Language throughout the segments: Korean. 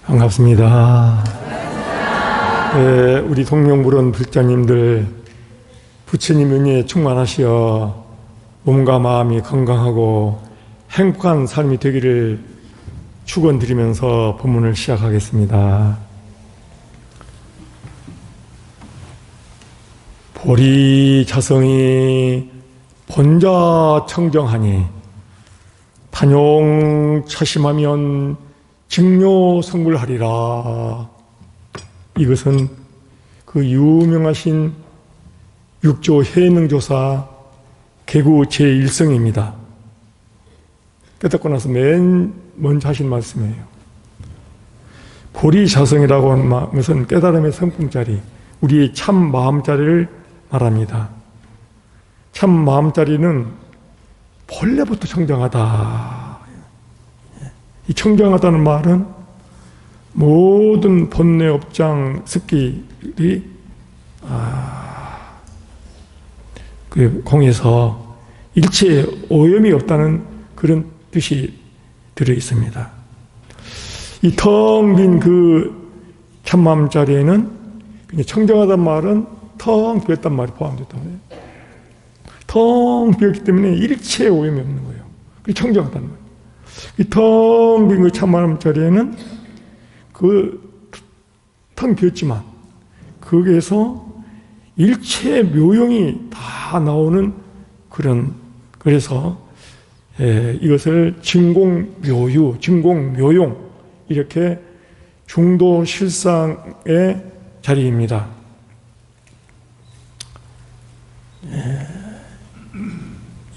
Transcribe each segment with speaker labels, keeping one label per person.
Speaker 1: 반갑습니다. 우리 동명불원 불자님들 부처님 은혜에 충만하시어 몸과 마음이 건강하고 행복한 삶이 되기를 축원드리면서 본문을 시작하겠습니다. 보리자성이 본자 청정하니 단용차심하면 직료성불하리라. 이것은 그 유명하신 육조 해능조사 개구 제1성입니다. 깨닫고 나서 맨 먼저 하신 말씀이에요. 보리자성이라고 하는 것은 깨달음의 성품자리, 우리의 참 마음자리를 말합니다. 참 마음자리는 본래부터 청정하다. 이 청정하다는 말은 모든 본내 업장 습기들이 그 공에서 일체 오염이 없다는 그런 뜻이 들어 있습니다. 이 텅 빈 그 참마음 자리에는 청정하다는 말은 텅 비었단 말이 포함됐다고 해요. 텅 비었기 때문에 일체 오염이 없는 거예요. 그게 청정하다는 거예요. 이 텅 빈 그 참마음 자리에는 그 텅 비었지만 거기에서 일체 묘용이 다 나오는 그런, 그래서 이것을 진공묘유, 진공묘용 이렇게 중도실상의 자리입니다.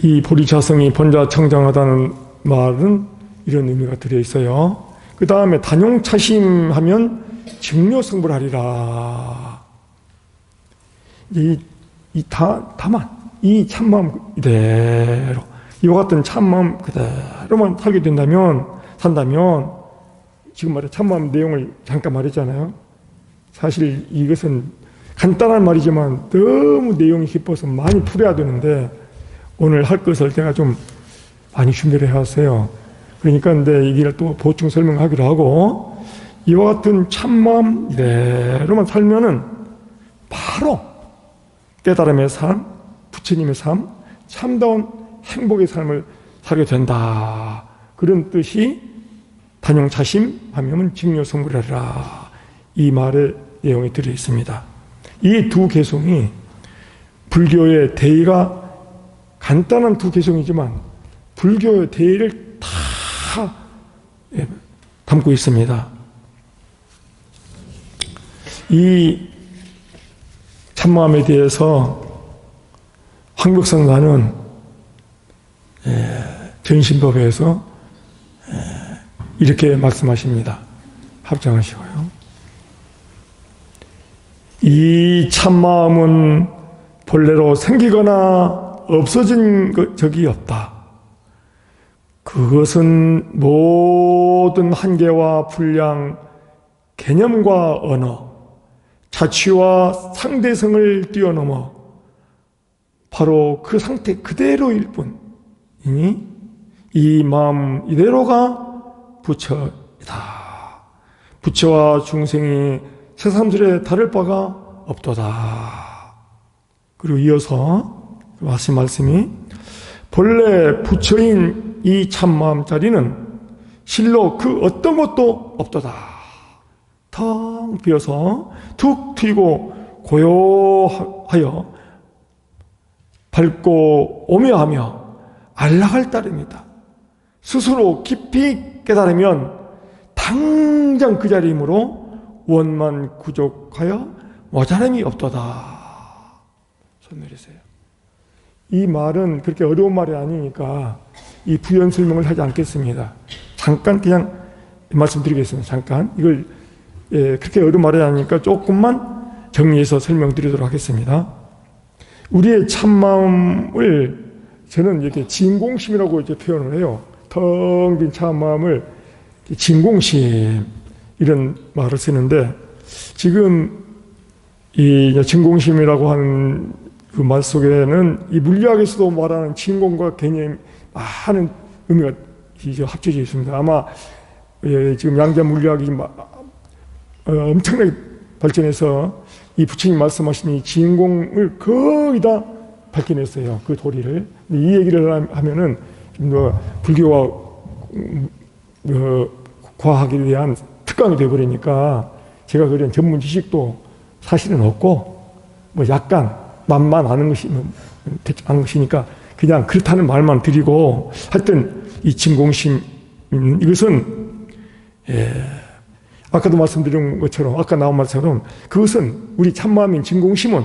Speaker 1: 이 보리자성이 본자 청정하다는 말은 이런 의미가 들어있어요. 그 다음에 단용차심하면 직료성불하리라. 다만 이 참마음 그대로, 이와 같은 참마음 그대로만 산다면 지금 말해 참마음 내용을 잠깐 말했잖아요. 사실 이것은 간단한 말이지만 너무 내용이 깊어서 많이 풀어야 되는데 오늘 할 것을 제가 좀 많이 준비를 해왔어요. 그러니까 근데 이걸 또 보충 설명하기로 하고, 이와 같은 참마음 이대로만 살면은 바로 깨달음의 삶, 부처님의 삶, 참다운 행복의 삶을 살게 된다. 그런 뜻이 단용차심 하면 직료성불하리라. 이 말의 내용이 들어 있습니다. 이 두 개송이 불교의 대의가 간단한 두 개송이지만 불교의 대의를 다 담고 있습니다. 이 참마음에 대해서 황벽성가는 전신법에서 이렇게 말씀하십니다. 합장하시고요. 이 참마음은 본래로 생기거나 없어진 적이 없다. 그것은 모든 한계와 분량, 개념과 언어, 자취와 상대성을 뛰어넘어 바로 그 상태 그대로일 뿐이니 이 마음 이대로가 부처이다. 부처와 중생이 새삼스레 다를 바가 없도다. 그리고 이어서 하신 말씀이 본래 부처인 이 참마음 자리는 실로 그 어떤 것도 없도다. 텅 비어서 툭 트이고 고요하여 밝고 오묘하며 안락할 따름이다. 스스로 깊이 깨달으면 당장 그 자리이므로 원만 구족하여 모자람이 없도다. 손 내리세요. 이 말은 그렇게 어려운 말이 아니니까 이 부연 설명을 하지 않겠습니다. 잠깐 그냥 말씀드리겠습니다. 잠깐 이걸 그렇게 어려운 말이 아니니까 조금만 정리해서 설명드리도록 하겠습니다. 우리의 참마음을 저는 이렇게 진공심이라고 이제 표현을 해요. 텅 빈 참마음을 진공심 이런 말을 쓰는데, 지금 이 진공심이라고 하는 그 말 속에는 이 물리학에서도 말하는 진공과 개념 많은 의미가 합쳐져 있습니다. 아마 지금 양자 물리학이 엄청나게 발전해서 이 부처님 말씀하신 이 진공을 거의 다 밝혀냈어요. 그 도리를. 이 얘기를 하면은 불교와 과학에 대한 특강이 되어버리니까 제가 그런 전문 지식도 사실은 없고 뭐 약간 맛만 아는 것이니까 그냥 그렇다는 말만 드리고, 하여튼 이 진공심, 이것은 아까도 말씀드린 것처럼, 아까 나온 말처럼 그것은 우리 참마음인 진공심은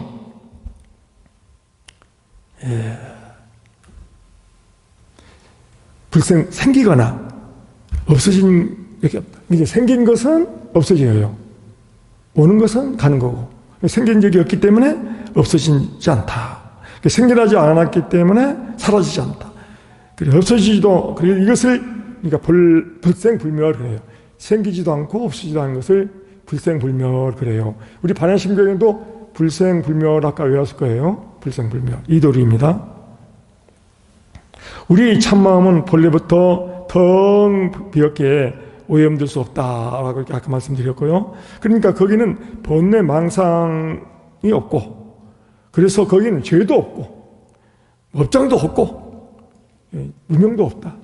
Speaker 1: 불생 생기거나 없어진, 이렇게 이제 생긴 것은 없어져요. 오는 것은 가는 거고, 생긴 적이 없기 때문에 없어지지 않다. 생겨나지 않았기 때문에 사라지지 않다. 그리고 없어지지도, 그리고 이것을 그러니까 불생불멸 그래요. 생기지도 않고 없어지지도 않은 것을 불생불멸 그래요. 우리 반야심경에도 불생불멸 아까 외웠을 거예요. 불생불멸 이 도리입니다. 우리 참마음은 본래부터 텅 비었기에 오염될 수 없다라고 아까 말씀드렸고요. 그러니까 거기는 번뇌 망상이 없고, 그래서 거기는 죄도 없고 업장도 없고 무명도 없다.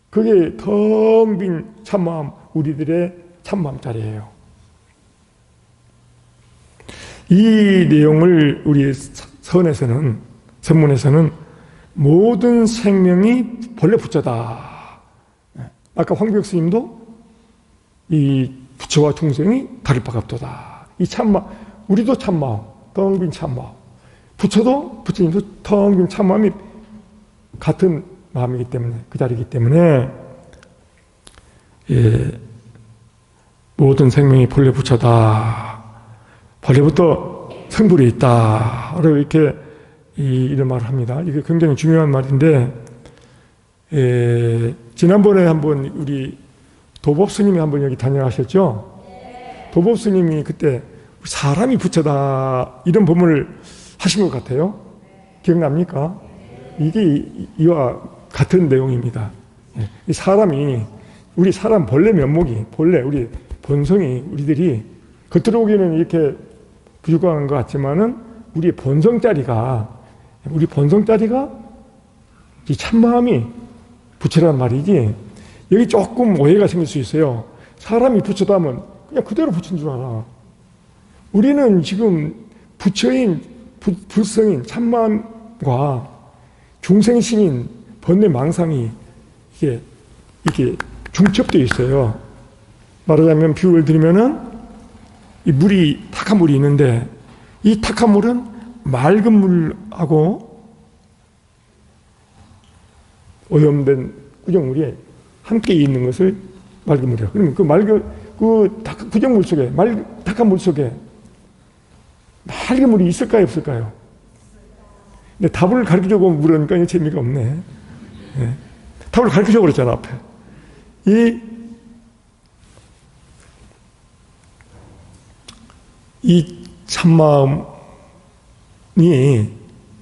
Speaker 1: 그게 텅 빈 참마음, 우리들의 참마음 자리예요. 이 내용을 우리 선문에서는 모든 생명이 본래 부처다. 아까 황비옥 스님도 이 부처와 중생이 다를 바가 없도다. 이 참마음, 우리도 참마음, 텅 빈 참마음. 부처님도 텅 빈 참마음이 같은 마음이기 때문에, 그 자리이기 때문에 모든 생명이 본래 부처다. 본래부터 성불이 있다. 이렇게 이런 말을 합니다. 이게 굉장히 중요한 말인데, 지난번에 한번 우리 도법 스님이 한번 여기 다녀가셨죠? 도법 스님이 그때 사람이 부처다 이런 법문을 하신 것 같아요. 기억납니까? 이게 이와 같은 내용입니다. 이 사람이, 우리 사람 본래 면목이, 본래 우리 본성이, 우리들이 겉으로 보기에는 이렇게 부족한 것 같지만은 우리 본성짜리가 이 참마음이 부처란 말이지, 여기 조금 오해가 생길 수 있어요. 사람이 부처다 하면 그냥 그대로 부처인 줄 알아. 우리는 지금 부처인, 불성인 참마음과 중생심인 번뇌 망상이 이게 중첩되어 있어요. 말하자면 비유를 드리면은 이 물이, 탁한 물이 있는데 이 탁한 물은 맑은 물하고 오염된 꾸정물이 함께 있는 것을 맑은 물이라. 그러면 그 꾸정물 속에, 탁한 물 속에 맑은 물이 있을까요, 없을까요? 근데 답을 가르쳐주고 물으니까 재미가 없네. 네. 답을 가르쳐줘 버렸잖아, 앞에. 이 참마음이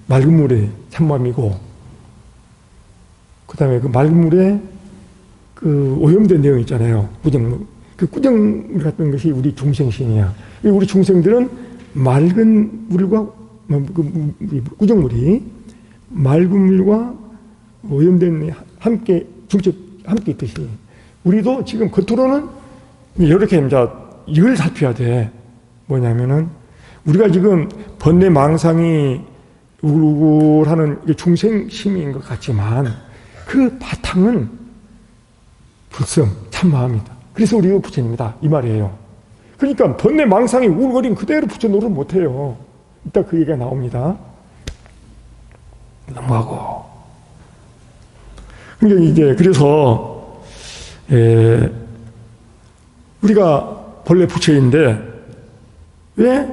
Speaker 1: 맑은 물의 참마음이고, 그 다음에 그 맑은 물에 그 오염된 내용 있잖아요. 꾸정물. 그 꾸정물 같은 것이 우리 중생심이야. 우리 중생들은 맑은 물과, 꾸정물이 맑은 물과 오염된 함께, 중첩, 함께 있듯이 우리도 지금 겉으로는 이렇게 이걸 살펴야 돼. 뭐냐면은 우리가 지금 번뇌 망상이 우글우글하는 중생심인 것 같지만 그 바탕은 불성, 참마음이다. 그래서 우리가 부처님이다. 이 말이에요. 그러니까 번뇌 망상이 우글거리면 그대로 부처 노릇 못해요. 이따 그 얘기가 나옵니다. 넘어가고. 그러니까 그래서 우리가 본래 부처인데 왜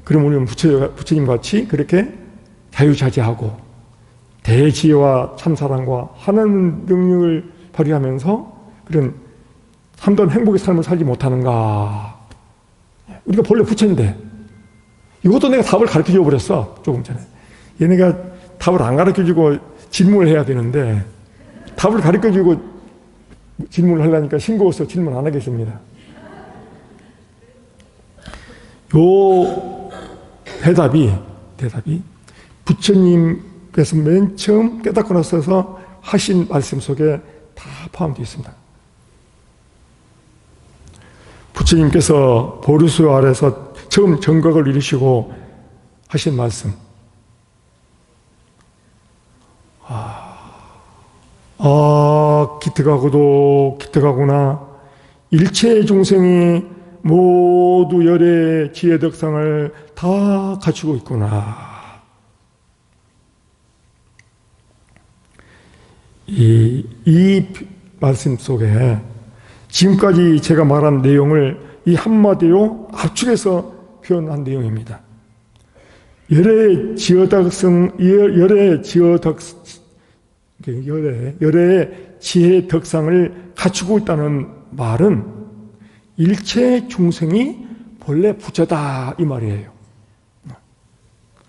Speaker 1: 그럼 우리는 부처님 같이 그렇게 자유자재하고 대지혜와 참사랑과 하나님 능력을 발휘하면서 그런 참된 행복의 삶을 살지 못하는가? 우리가 본래 부처인데 이것도 내가 답을 가르쳐줘 버렸어. 조금 전에 얘네가 답을 안 가르쳐주고 질문을 해야 되는데 답을 가르쳐주고 질문을 하려니까 싱거워서 질문 안 하겠습니다. 요 대답이 부처님께서 맨 처음 깨닫고 나서서 하신 말씀 속에 다 포함되어 있습니다. 부처님께서 보리수 아래서 처음 정각을 이루시고 하신 말씀. 기특하고도 기특하구나. 일체 종생이 모두 열의 지혜 덕상을 다 갖추고 있구나. 이 말씀 속에 지금까지 제가 말한 내용을 이 한마디로 압축해서 표현한 내용입니다. 열의 지혜 덕상을 갖추고 있다는 말은 일체 중생이 본래 부처다 이 말이에요.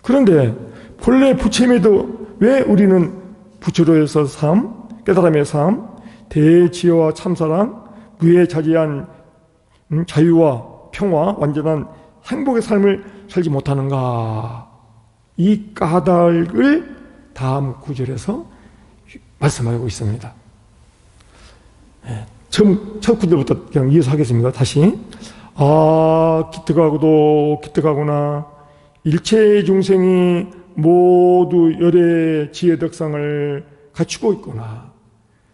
Speaker 1: 그런데 본래 부처임에도 왜 우리는 부처로에서 삶, 깨달음의 삶, 대지혜와 참사랑, 무해자재한 자유와 평화, 완전한 행복의 삶을 살지 못하는가? 이 까닭을 다음 구절에서 말씀하고 있습니다. 첫 구절부터 그냥 이어서 하겠습니다. 다시. 기특하고도 기특하구나. 일체 중생이 모두 열의 지혜 덕상을 갖추고 있구나.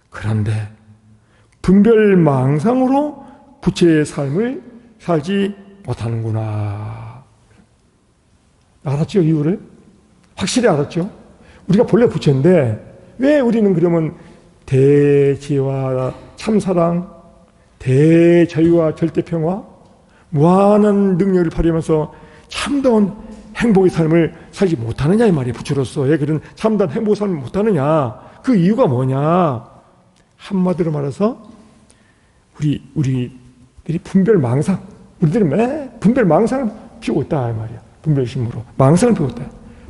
Speaker 1: 그런데 분별망상으로 부처의 삶을 살지 못하는구나. 알았죠? 이유를? 확실히 알았죠? 우리가 본래 부처인데 왜 우리는 그러면 대지혜와 참사랑, 대자유와 절대평화, 무한한 능력을 발휘하면서 참다운 행복의 삶을 살지 못하느냐 이 말이에요. 부처로서의 그런 참다운 행복의 삶을 못하느냐. 그 이유가 뭐냐. 한마디로 말해서 우리들이 분별망상, 우리들은 매 분별망상을 피우고 있다 이 말이야. 분별심으로 망상을 피우고 있다.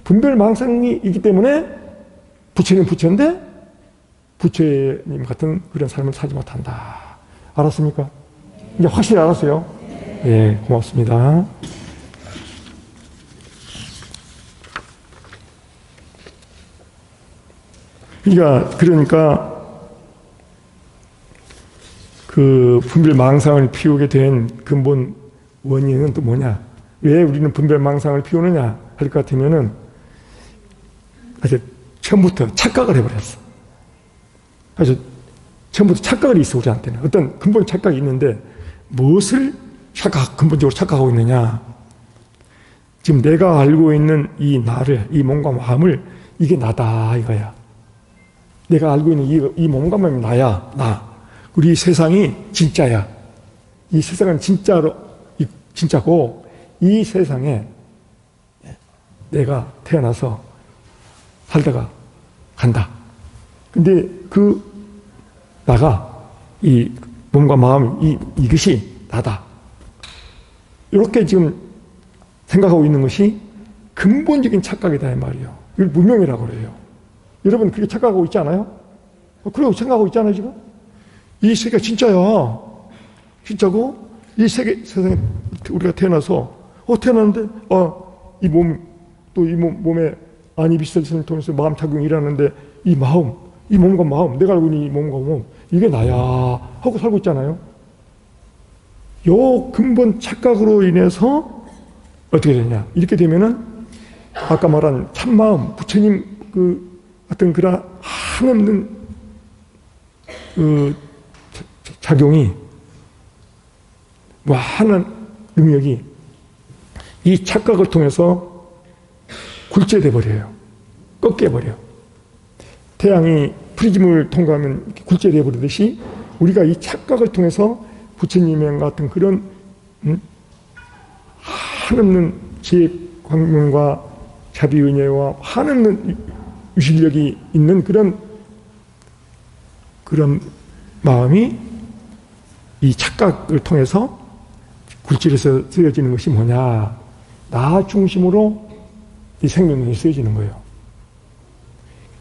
Speaker 1: 분별망상이 있기 때문에 부처는 부처인데 부처님 같은 그런 삶을 살지 못한다. 알았습니까? 이제 확실히 알았어요? 예, 고맙습니다. 그러니까 그 분별망상을 피우게 된 근본 원인은 또 뭐냐? 왜 우리는 분별망상을 피우느냐 할 것 같으면은 아주 처음부터 착각을 해버렸어. 아주 처음부터 착각이 있어 우리한테는. 어떤 근본 착각이 있는데 무엇을 근본적으로 착각하고 있느냐? 지금 내가 알고 있는 이 나를, 이 몸과 마음을 이게 나다 이거야. 내가 알고 있는 이 몸과 마음이 나야, 나. 우리 세상이 진짜야. 이 세상은 진짜고, 이 세상에 내가 태어나서 살다가 간다. 근데 그 나가, 이 몸과 마음, 이것이 나다. 이렇게 지금 생각하고 있는 것이 근본적인 착각이다, 이 말이에요. 이걸 무명이라고 그래요. 여러분, 그렇게 착각하고 있지 않아요? 그러고 생각하고 있잖아요, 지금? 이 세계가 진짜야. 진짜고, 이 세상에 우리가 태어나서, 태어났는데, 이 몸에 안이 비슷한 통해서 마음 작용이 일어나는데, 이 몸과 마음, 내가 알고 있는 이 몸과 마음, 이게 나야. 하고 살고 있잖아요. 요 근본 착각으로 인해서 어떻게 되냐. 이렇게 되면은, 아까 말한 참마음, 부처님 어떤 그런 한없는 작용이, 무한한 능력이 이 착각을 통해서 굴절돼 버려요. 꺾여 버려요. 태양이 프리즘을 통과하면 굴절돼 버리듯이 우리가 이 착각을 통해서 부처님의 같은 그런 한없는 지혜 광명과 자비은혜와 한없는 유실력이 있는 그런 마음이 이 착각을 통해서 굴절해서 쓰여지는 것이 뭐냐? 나 중심으로 이 생명력이 쓰여지는 거예요.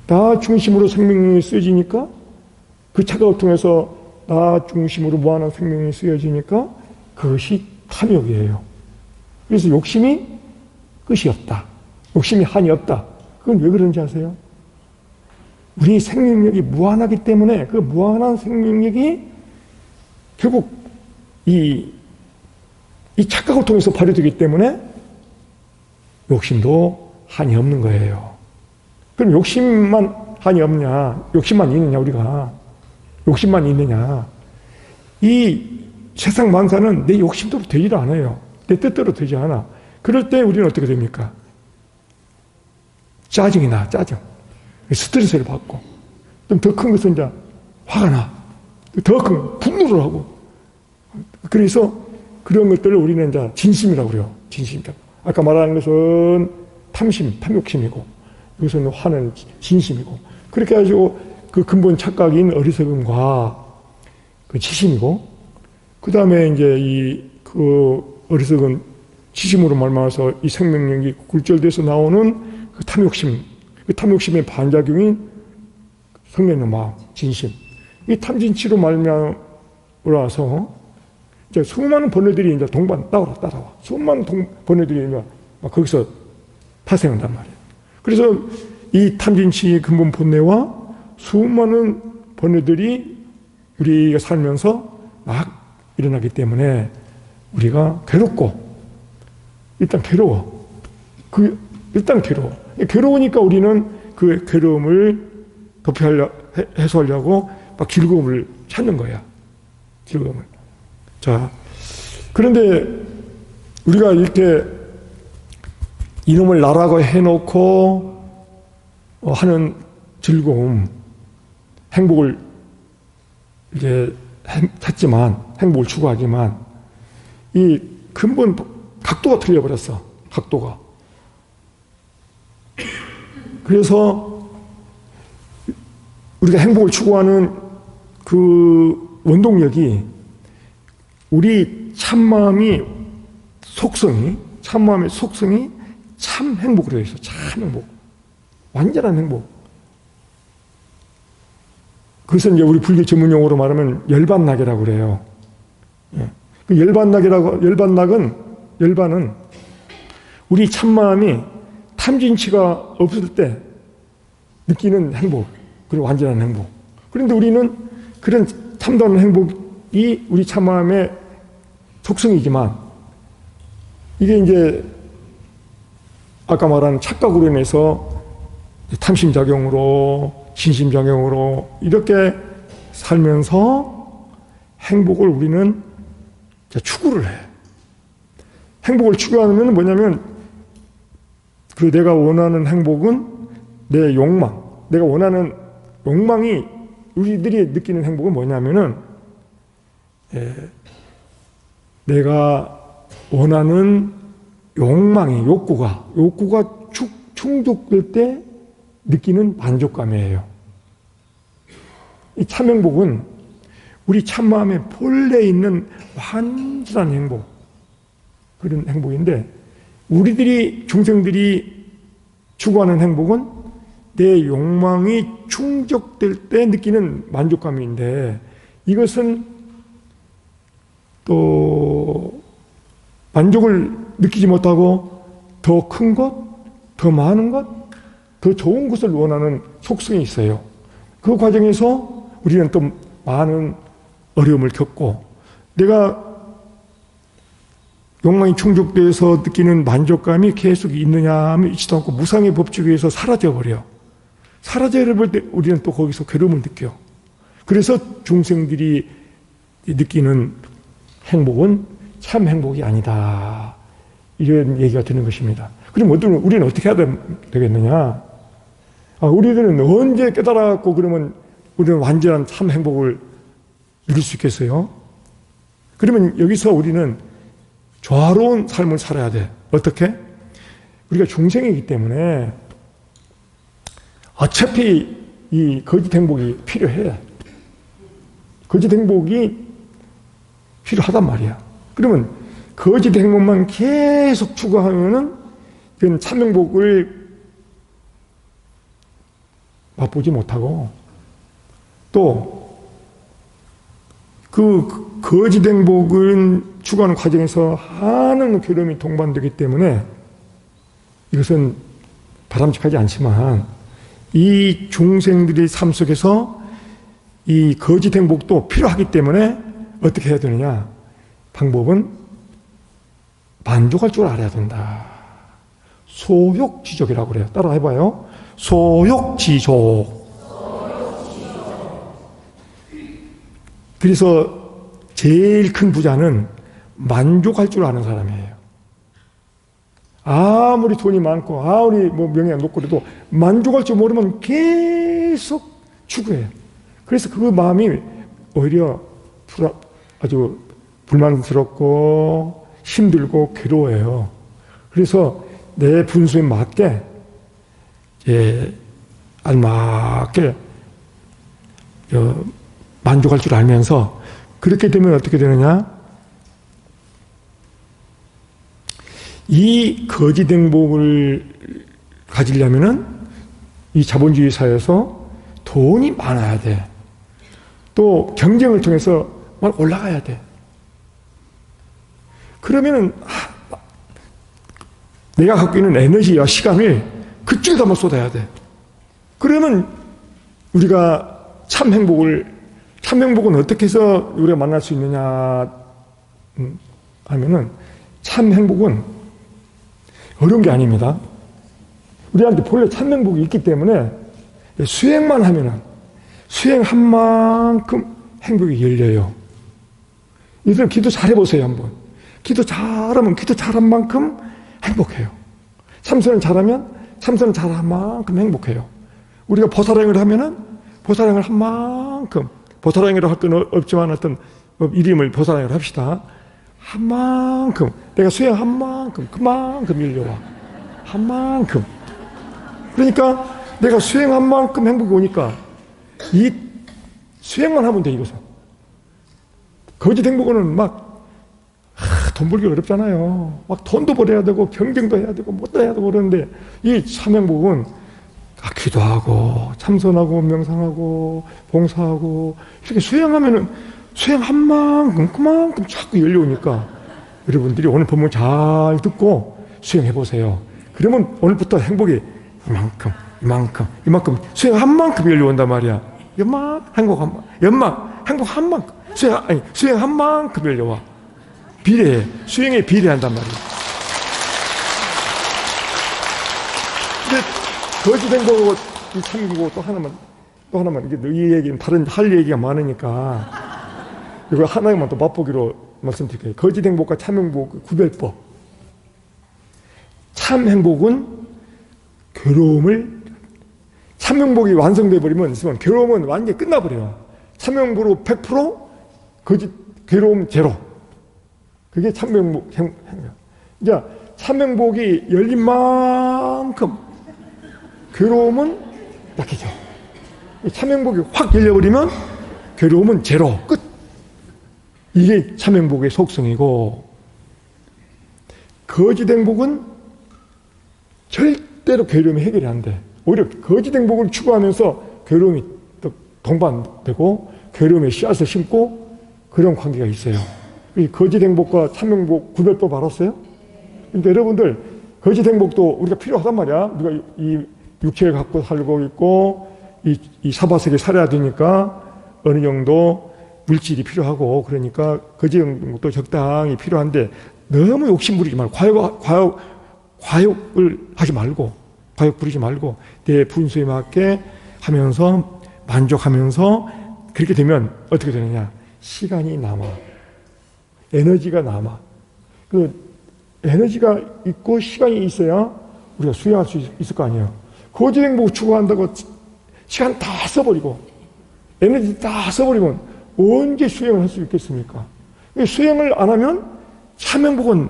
Speaker 1: 나 중심으로 생명력이 쓰여지니까 그 착각을 통해서 나 중심으로 무한한 생명력이 쓰여지니까 그것이 탐욕이에요. 그래서 욕심이 끝이 없다. 욕심이 한이 없다. 그건 왜 그런지 아세요? 우리 생명력이 무한하기 때문에 그 무한한 생명력이 결국 이 착각을 통해서 발휘되기 때문에 욕심도 한이 없는 거예요. 그럼 욕심만 한이 없냐? 욕심만 있느냐, 우리가? 욕심만 있느냐? 이 세상 만사는 내 욕심대로 되질 않아요. 내 뜻대로 되지 않아. 그럴 때 우리는 어떻게 됩니까? 짜증이 나, 짜증. 스트레스를 받고. 좀 더 큰 것은 이제 화가 나. 더 큰 분노를 하고. 그래서 그런 것들을 우리는 이제 진심이라고 그래요. 진심. 아까 말하는 것은 탐심, 탐욕심이고, 이것은 화는 진심이고. 그렇게 해가지고 그 근본 착각인 어리석음과 그 치심이고, 그 다음에 이제 그 어리석은 치심으로 말미암아서 이 생명력이 굴절돼서 나오는 그 탐욕심, 그 탐욕심의 반작용인 성령의 마음, 진심. 이 탐진치로 말미암아서 이제 수많은 번뇌들이 이제 동반 따라와. 수많은 번뇌들이 이제 막 거기서 파생한단 말이에요. 그래서 이 탐진치의 근본 본뇌와 수많은 번뇌들이 우리가 살면서 막 일어나기 때문에 우리가 괴롭고, 일단 괴로워. 일단 괴로워. 괴로우니까 우리는 그 괴로움을 해소하려고 막 즐거움을 찾는 거야. 즐거움을. 자, 그런데 우리가 이렇게 이놈을 나라고 해놓고 하는 즐거움, 행복을 이제 찾지만, 행복을 추구하지만, 이 근본 각도가 틀려버렸어. 각도가. 그래서 우리가 행복을 추구하는 그 원동력이 우리 참마음의 속성이 참 행복으로 되어 있어. 참 행복. 완전한 행복. 그것은 이제 우리 불교 전문 용어로 말하면 열반낙이라고 그래요. 그 열반은 우리 참마음이 탐진치가 없을 때 느끼는 행복, 그리고 완전한 행복. 그런데 우리는 그런 참다운 행복이 우리 참마음의 속성이지만, 이게 이제 아까 말한 착각으로 인해서 탐심작용으로, 진심작용으로 이렇게 살면서 행복을 우리는 추구를 해. 행복을 추구하면 뭐냐면, 그 내가 원하는 행복은 내 욕망, 내가 원하는 욕망이, 우리들이 느끼는 행복은 뭐냐면은, 내가 원하는 욕망이, 욕구가 충족될 때 느끼는 만족감이에요. 이 참행복은 우리 참마음의 본래에 있는 완전한 행복, 그런 행복인데, 우리들이, 중생들이 추구하는 행복은 내 욕망이 충족될 때 느끼는 만족감인데, 이것은 또 만족을 느끼지 못하고 더 큰 것, 더 많은 것, 더 좋은 것을 원하는 속성이 있어요. 그 과정에서 우리는 또 많은 어려움을 겪고, 내가 욕망이 충족돼서 느끼는 만족감이 계속 있느냐 하면 있지도 않고 무상의 법칙에서 사라져버려. 사라져버릴 때 우리는 또 거기서 괴로움을 느껴. 그래서 중생들이 느끼는 행복은 참 행복이 아니다, 이런 얘기가 되는 것입니다. 그럼 우리는 어떻게 해야 되겠느냐? 우리들은 언제 깨달았고 그러면 우리는 완전한 참 행복을 누릴 수 있겠어요? 그러면 여기서 우리는 조화로운 삶을 살아야 돼. 어떻게? 우리가 중생이기 때문에 어차피 이 거짓 행복이 필요해. 거짓 행복이 필요하단 말이야. 그러면 거짓 행복만 계속 추구하면은 그건 참 행복을 맛보지 못하고, 또 그 거짓 행복은 추구하는 과정에서 하는 괴로움이 동반되기 때문에 이것은 바람직하지 않지만 이 중생들의 삶 속에서 이 거짓 행복도 필요하기 때문에 어떻게 해야 되느냐? 방법은 만족할 줄 알아야 된다. 소욕지족이라고 그래요. 따라 해봐요. 소욕지족. 그래서 제일 큰 부자는 만족할 줄 아는 사람이에요. 아무리 돈이 많고 아무리 명예가 높고 그래도 만족할 줄 모르면 계속 추구해요. 그래서 그 마음이 오히려 아주 불만스럽고 힘들고 괴로워해요. 그래서 내 분수에 맞게 알맞게 만족할 줄 알면서 그렇게 되면 어떻게 되느냐? 이 거짓 행복을 가지려면은 이 자본주의 사회에서 돈이 많아야 돼. 또 경쟁을 통해서 막 올라가야 돼. 그러면은 내가 갖고 있는 에너지와 시간을 그쪽에다만 쏟아야 돼. 그러면 우리가 참 행복은 어떻게 해서 우리가 만날 수 있느냐 하면은 참 행복은 어려운 게 아닙니다. 우리한테 본래 참 행복이 있기 때문에 수행만 하면은 수행한 만큼 행복이 열려요. 이들 기도 잘해보세요 한번. 기도 잘하면 기도 잘한 만큼 행복해요. 참선을 잘하면 참선을 잘한 만큼 행복해요. 우리가 보살행을 하면은 보살행을 한 만큼, 보살행이라고 할 때는 없지만 어떤 이름을 보살행을 합시다. 한 만큼, 내가 수행한 만큼, 그만큼 열려와. 한 만큼. 그러니까 내가 수행한 만큼 행복이 오니까 이 수행만 하면 돼, 이것은. 거짓 행복은 돈 벌기 어렵잖아요. 막 돈도 벌어야 되고 경쟁도 해야 되고 뭐도 해야 되고 그러는데 이 참행복은 기도하고 참선하고 명상하고 봉사하고 이렇게 수행하면은 수행한 만큼 그만큼 자꾸 열려오니까 여러분들이 오늘 본문 잘 듣고 수행해 보세요. 그러면 오늘부터 행복이 이만큼 수행한 만큼 열려온단 말이야. 행복 한 만큼 수행한 만큼 열려와. 비례해. 수행에 비례한단 말이에요. 근데 거짓 행복하고 이 참고 또 하나만 이게 이 얘기는 다른 할 얘기가 많으니까 이거 하나만 또 맛보기로 말씀드릴게요. 거짓 행복과 참 행복 구별법. 참 행복은 참 행복이 완성돼 버리면 괴로움은 완전히 끝나버려요. 참 행복으로 100% 거짓 괴로움 제로. 그게 참 행복. 이제 참 행복이 열린 만큼 괴로움은 약해져. 참 행복이 확 열려버리면 괴로움은 제로. 끝. 이게 참 행복의 속성이고, 거짓 행복은 절대로 괴로움이 해결이 안 돼. 오히려 거짓 행복을 추구하면서 괴로움이 또 동반되고 괴로움의 씨앗을 심고 그런 관계가 있어요. 이 거짓 행복과 참 행복 구별법 알았어요? 그러니까 여러분들 거짓 행복도 우리가 필요하단 말이야. 우리가 이 육체를 갖고 살고 있고 이 사바세계 살아야 되니까 어느 정도 물질이 필요하고 그러니까 거짓 행복도 적당히 필요한데 너무 욕심 부리지 말고 과욕을 하지 말고 과욕 부리지 말고 내 분수에 맞게 하면서 만족하면서 그렇게 되면 어떻게 되느냐? 시간이 남아. 에너지가 남아. 그 에너지가 있고 시간이 있어야 우리가 수행할 수 있을 거 아니에요. 거짓 행복 추구한다고 시간 다 써버리고 에너지 다 써버리면 언제 수행을 할 수 있겠습니까? 수행을 안 하면 참 행복은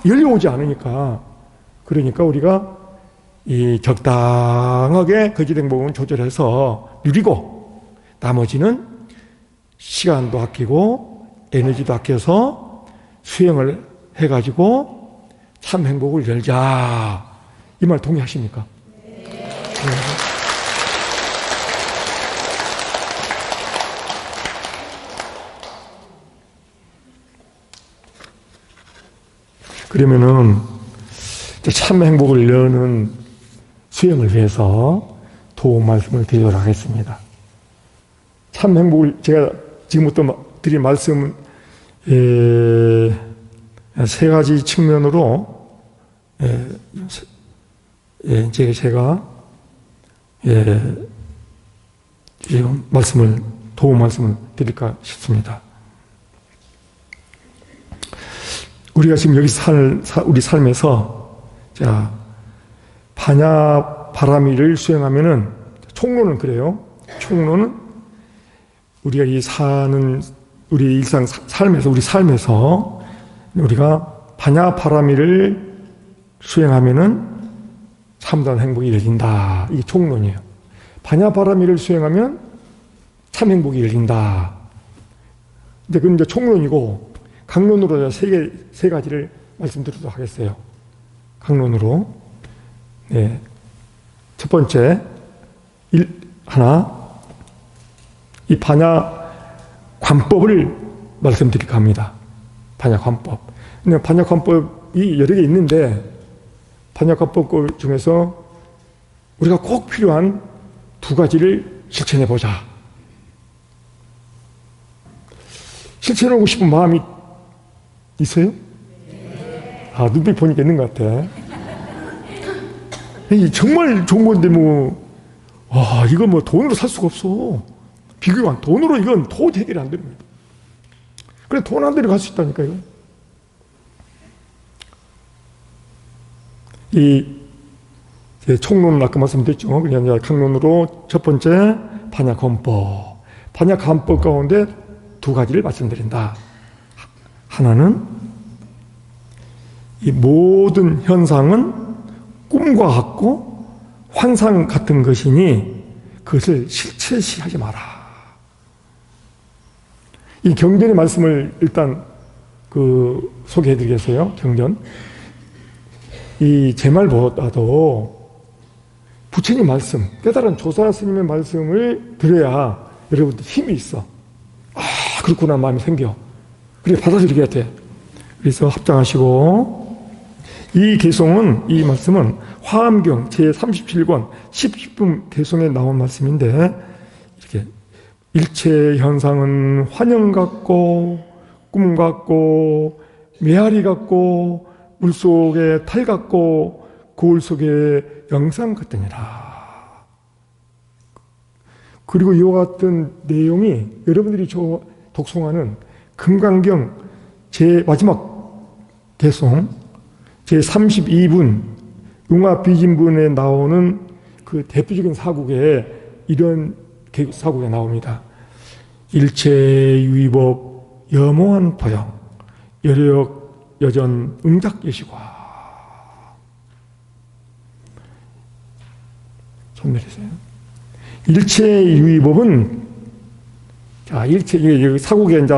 Speaker 1: 열려오지 않으니까. 그러니까 우리가 이 적당하게 거짓 행복은 조절해서 누리고 나머지는 시간도 아끼고 에너지도 아껴서 수행을 해가지고 참 행복을 열자. 이 말 동의하십니까? 네. 그러면은 참 행복을 여는 수행을 위해서 도움 말씀을 드리도록 하겠습니다. 참 행복을 제가 지금부터 드린 말씀은 세 가지 측면으로 제가 지금 도움 말씀을 드릴까 싶습니다. 우리가 지금 여기 우리 삶에서 자 반야바라미를 수행하면은 총론은 그래요. 총론은 우리가 우리 일상 삶에서 우리 삶에서 우리가 반야바라미를 수행하면은 참다운 행복이 이루어진다. 이게 총론이에요. 반야바라미를 수행하면 참 행복이 이루어진다. 근데 그건 이제 총론이고 강론으로 세 가지를 말씀드리도록 하겠어요. 강론으로. 네. 첫 번째, 이 반야관법을 말씀드릴까 합니다. 반야관법. 근데 반야관법이 여러 개 있는데, 반야관법 중에서 우리가 꼭 필요한 두 가지를 실천해 보자. 실천하고 싶은 마음이 있어요? 아, 눈빛 보니까 있는 것 같아. 정말 좋은 건데, 이거 돈으로 살 수가 없어. 비교가 돈으로 이건 도저히 해결이 안 됩니다. 그래, 돈 안 들여 갈 수 있다니까요. 총론 아까 말씀드렸죠. 그냥 강론으로 첫 번째, 반야관법. 반야관법 가운데 두 가지를 말씀드린다. 하나는 이 모든 현상은 꿈과 같고 환상 같은 것이니 그것을 실체시하지 마라. 이 경전의 말씀을 일단 소개해 드리겠어요. 경전. 이 제 말보다도 부처님 말씀, 깨달은 조사 스님의 말씀을 들어야 여러분들 힘이 있어. 아, 그렇구나 마음이 생겨. 그래, 받아들이게 돼. 그래서 합장하시고, 이 말씀은 화엄경 제37권 10분 개송에 나온 말씀인데, 이렇게 일체 현상은 환영 같고, 꿈 같고, 메아리 같고, 물속의 탈 같고, 거울 속의 영상 같으니라. 그리고 이와 같은 내용이 여러분들이 독송하는 금강경 제 마지막 개송 제32분 융화비진분에 나오는 그 대표적인 사국에 이런 사국에 나옵니다. 일체 유의법 염호한 포영 여력 여전 응작예시과. 손 내리세요. 일체 유의법은 일체 사국에 이제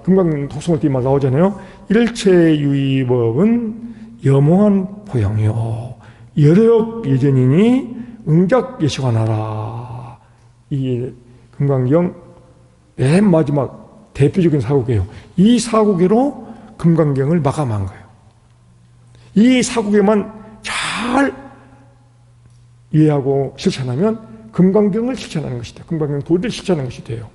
Speaker 1: 금강 독송을 띄면 나오잖아요. 일체 유의법은 염호한 포영이요 여력 예전이니 응작 예시관하라. 이게 금강경 맨 마지막 대표적인 사국이에요. 이 사국으로 금강경을 마감한 거예요. 이 사국에만 잘 이해하고 실천하면 금강경을 실천하는 것이 돼요. 금강경 도리를 실천하는 것이 돼요.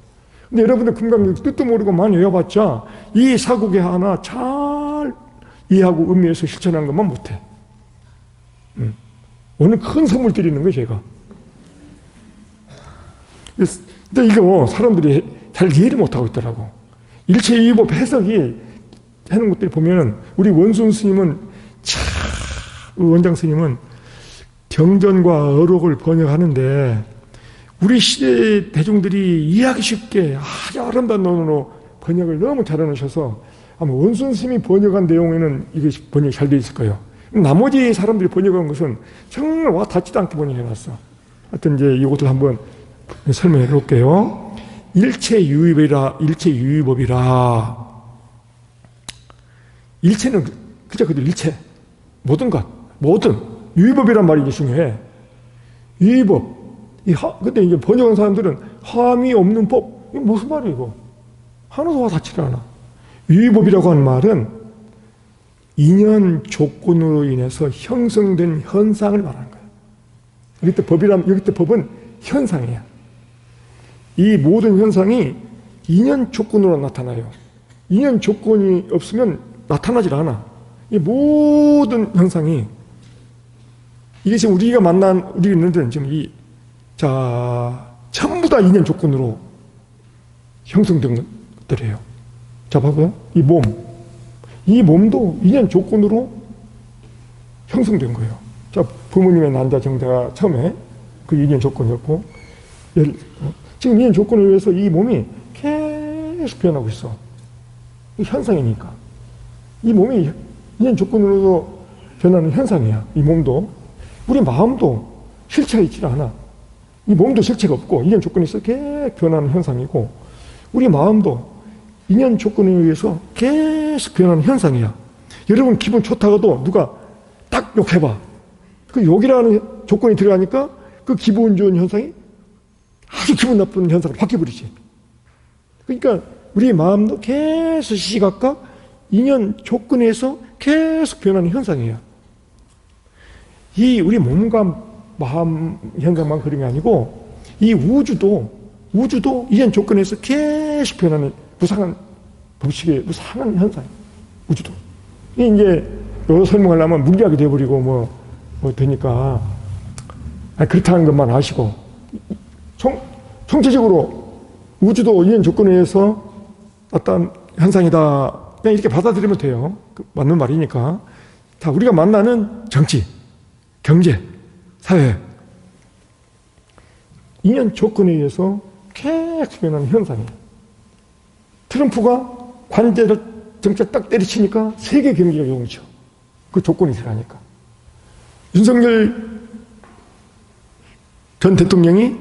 Speaker 1: 근데 여러분들 금강경 뜻도 모르고 많이 외워봤자 이 사국에 하나 잘 이해하고 의미해서 실천하는 것만 못해. 오늘 큰 선물 드리는 거예요, 제가. 근데 이거 사람들이 잘 이해를 못하고 있더라고. 일체유의법 해석이 하는 것들을 보면 우리 원순 스님은 원장 스님은 경전과 어록을 번역하는데 우리 시대 대중들이 이해하기 쉽게 아주 아름다운 논어로 번역을 너무 잘 해놓으셔서 아마 원순 스님이 번역한 내용에는 이게 번역이 잘 돼 있을 거예요. 나머지 사람들이 번역한 것은 정말 와 닿지도 않게 번역해놨어. 하여튼 이제 이것을 한번 설명해 볼게요. 일체유의법이라 일체는 그저 일체 모든 것 모든 유의법이란 말이 중요해. 유의법 근데 이제 번역한 사람들은 함이 없는 법 이게 무슨 말이야 이거 하나도 와 닿지를 않아. 유의법이라고 하는 말은 인연 조건으로 인해서 형성된 현상을 말하는 거예요. 여기 때 법은 현상이야. 이 모든 현상이 인연 조건으로 나타나요. 인연 조건이 없으면 나타나질 않아. 이 모든 현상이, 이게 지금 우리가 우리 있는데 지금 전부 다 인연 조건으로 형성된 것들이에요. 자, 봐봐요. 이 몸도 인연 조건으로 형성된 거예요. 자, 부모님의 난자 정자가 처음에 그 인연 조건이었고, 지금 인연 조건을 위해서 이 몸이 계속 변하고 있어. 이 현상이니까. 이 몸이 인연 조건으로 변하는 현상이야. 이 몸도. 우리 마음도 실체가 있지 않아. 이 몸도 실체가 없고 인연 조건이 있어 계속 변하는 현상이고, 우리 마음도 인연 조건에 의해서 계속 변하는 현상이야. 여러분 기분 좋다가도 누가 딱 욕해봐. 그 욕이라는 조건이 들어가니까 그 기분 좋은 현상이 아주 기분 나쁜 현상으로 바뀌어버리지. 그러니까 우리 마음도 계속 시시각각 인연 조건에서 계속 변하는 현상이에요. 이 우리 몸과 마음 현상만 그런 게 아니고, 이 우주도 인연 조건에서 계속 변하는 무상한 법칙의 무상한 현상이에요. 우주도. 이제 이거 설명하려면 무리하게 돼버리고 뭐 되니까 그렇다는 것만 아시고, 총체적으로 우주도 인연 조건에 의해서 어떤 현상이다, 그냥 이렇게 받아들이면 돼요. 맞는 말이니까. 다 우리가 만나는 정치, 경제, 사회, 인연 조건에 의해서 계속 변하는 현상이에요. 트럼프가 관제를 정책 딱 때리치니까 세계 경기가 요동쳐. 그 조건이 들어가니까. 윤석열 전 대통령이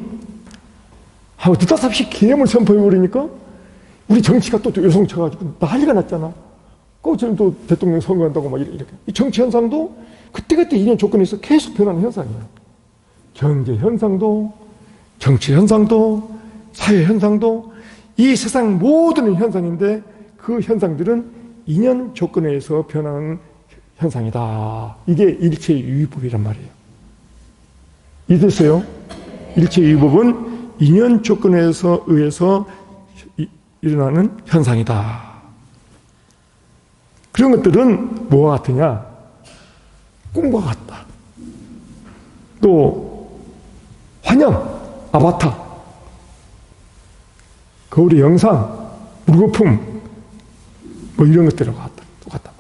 Speaker 1: 느닷없이 계엄을 선포해버리니까 우리 정치가 또 요동쳐가지고 난리가 났잖아. 지금 또 대통령 선거한다고 막 이렇게. 이 정치 현상도 그때그때 인연 조건에서 계속 변하는 현상이에요. 경제 현상도, 정치 현상도, 사회 현상도, 이 세상 모든 현상인데 그 현상들은 인연 조건에 의해서 변하는 현상이다. 이게 일체유의법이란 말이에요. 이해됐어요? 일체유의법은 인연 조건에 의해서 일어나는 현상이다. 그런 것들은 뭐와 같으냐? 꿈과 같다. 또 환영, 아바타, 거울의 영상, 물거품, 이런 것들과 똑같다.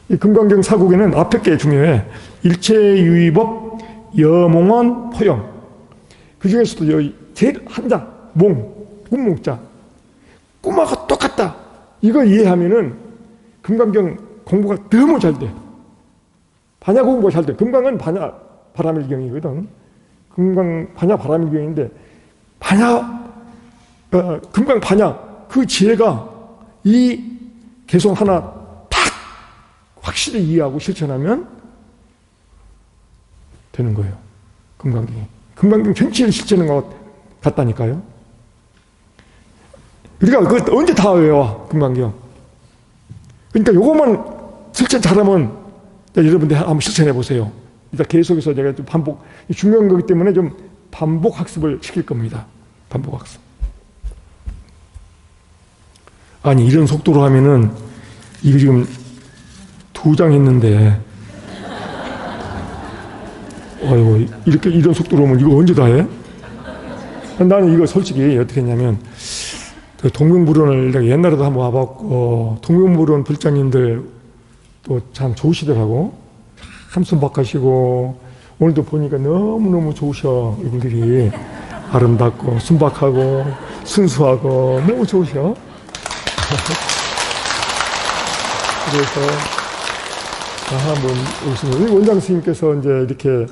Speaker 1: 이 금강경 사국에는 앞에 게 중요해. 일체유의법, 여몽원, 포영. 그 중에서도 제일 한자, 운몽자. 꿈하고 똑같다. 이걸 이해하면은 금강경 공부가 너무 잘 돼. 반야 공부가 잘 돼. 금강은 반야 바라밀경이거든. 반야 바라밀경인데, 금강 반야, 그 지혜가 이 개성 하나 딱 확실히 이해하고 실천하면 되는 거예요. 금강경이. 금강경 전체를 실천하는 것 같다니까요. 우리가 그거 언제 다 외워, 금강경. 그러니까 요것만 실천 잘하면, 여러분들 한번 실천해 보세요. 일단 계속해서 제가 좀 중요한 거기 때문에 좀 반복 학습을 시킬 겁니다. 반복 학습. 아니, 이런 속도로 하면은, 이거 지금 2장 했는데, 아이고, 이런 속도로 하면 이거 언제 다 해? 나는 이거 솔직히 어떻게 했냐면, 동명불원을 내가 옛날에도 한번 와봤고, 동명불원 불자님들 또 참 좋으시더라고. 참 순박하시고, 오늘도 보니까 너무너무 좋으셔. 이분들이 아름답고, 순박하고, 순수하고, 너무 좋으셔. 그래서, 한번 오시면, 원장 스님께서 이제 이렇게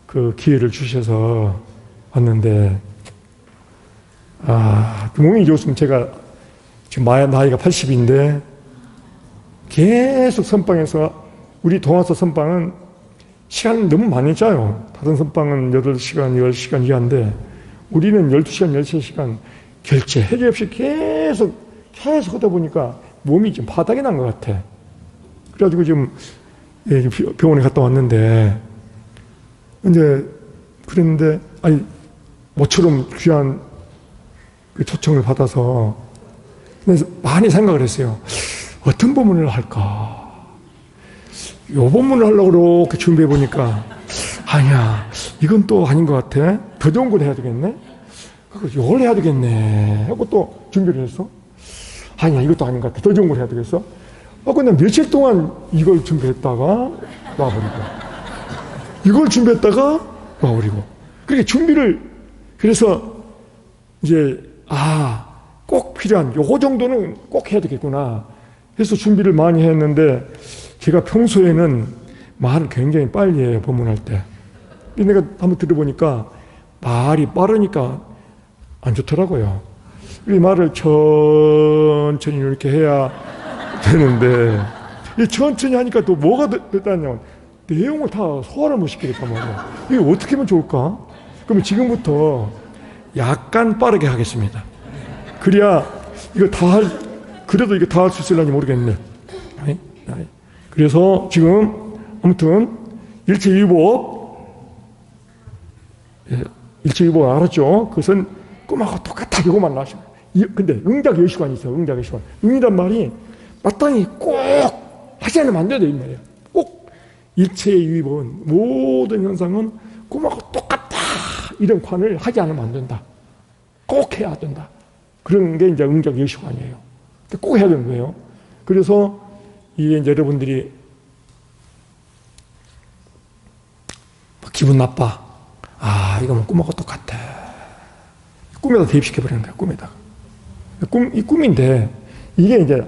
Speaker 1: 그 기회를 주셔서 왔는데, 몸이 좋으면 제가 지금 나이가 80인데 계속 선방에서, 우리 동화서 선방은 시간을 너무 많이 짜요. 다른 선방은 8시간, 10시간 이하인데 우리는 12시간, 13시간 결제 해제 없이 계속 하다 보니까 몸이 좀 바닥이 난 것 같아. 그래가지고 지금 병원에 갔다 왔는데, 이제 그랬는데, 아니, 모처럼 귀한 그 초청을 받아서, 그래서 많이 생각을 했어요. 어떤 법문을 할까? 요 법문을 하려고 이렇게 준비해 보니까, 아니야, 이건 또 아닌 것 같아. 더 좋은 걸 해야 되겠네? 이걸 해야 되겠네. 하고 또 준비를 했어. 아니야, 이것도 아닌 것 같아. 더 좋은 걸 해야 되겠어. 근데 며칠 동안 이걸 준비했다가 놔버리고, 이걸 준비했다가 놔버리고. 그렇게 준비를, 그래서 이제, 꼭 필요한, 요거 정도는 꼭 해야 되겠구나. 해서 준비를 많이 했는데, 제가 평소에는 말을 굉장히 빨리 해요, 법문할 때. 내가 한번 들어보니까 말이 빠르니까 안 좋더라고요. 이 말을 천천히 이렇게 해야 되는데, 이 천천히 하니까 또 뭐가 됐다냐면, 내용을 다 소화를 못 시키겠단 말이야. 이게 어떻게 하면 좋을까? 그러면 지금부터 약간 빠르게 하겠습니다. 그래야 이거 그래도 이거 다 할 수 있을런지 모르겠네. 그래서 지금 아무튼 일체유법 알았죠? 그것은 꿈하고 똑같아. 이거만 나시면. 근데 응작 여시관이 있어요. 응작 여시관. 응이란 말이 마땅히 꼭 하지 않으면 안 돼요. 이 말이에요. 꼭 일체의 유의법은 모든 현상은 꿈하고 똑같다. 이런 관을 하지 않으면 안 된다. 꼭 해야 된다. 그런 게 이제 응작 여시관이에요. 꼭 해야 되는 거예요. 그래서 이게 이제 여러분들이 기분 나빠. 이거 뭐 꿈하고 똑같아. 꿈에다 대입시켜버리는 거야, 꿈에다가. 이 꿈인데, 이게 이제,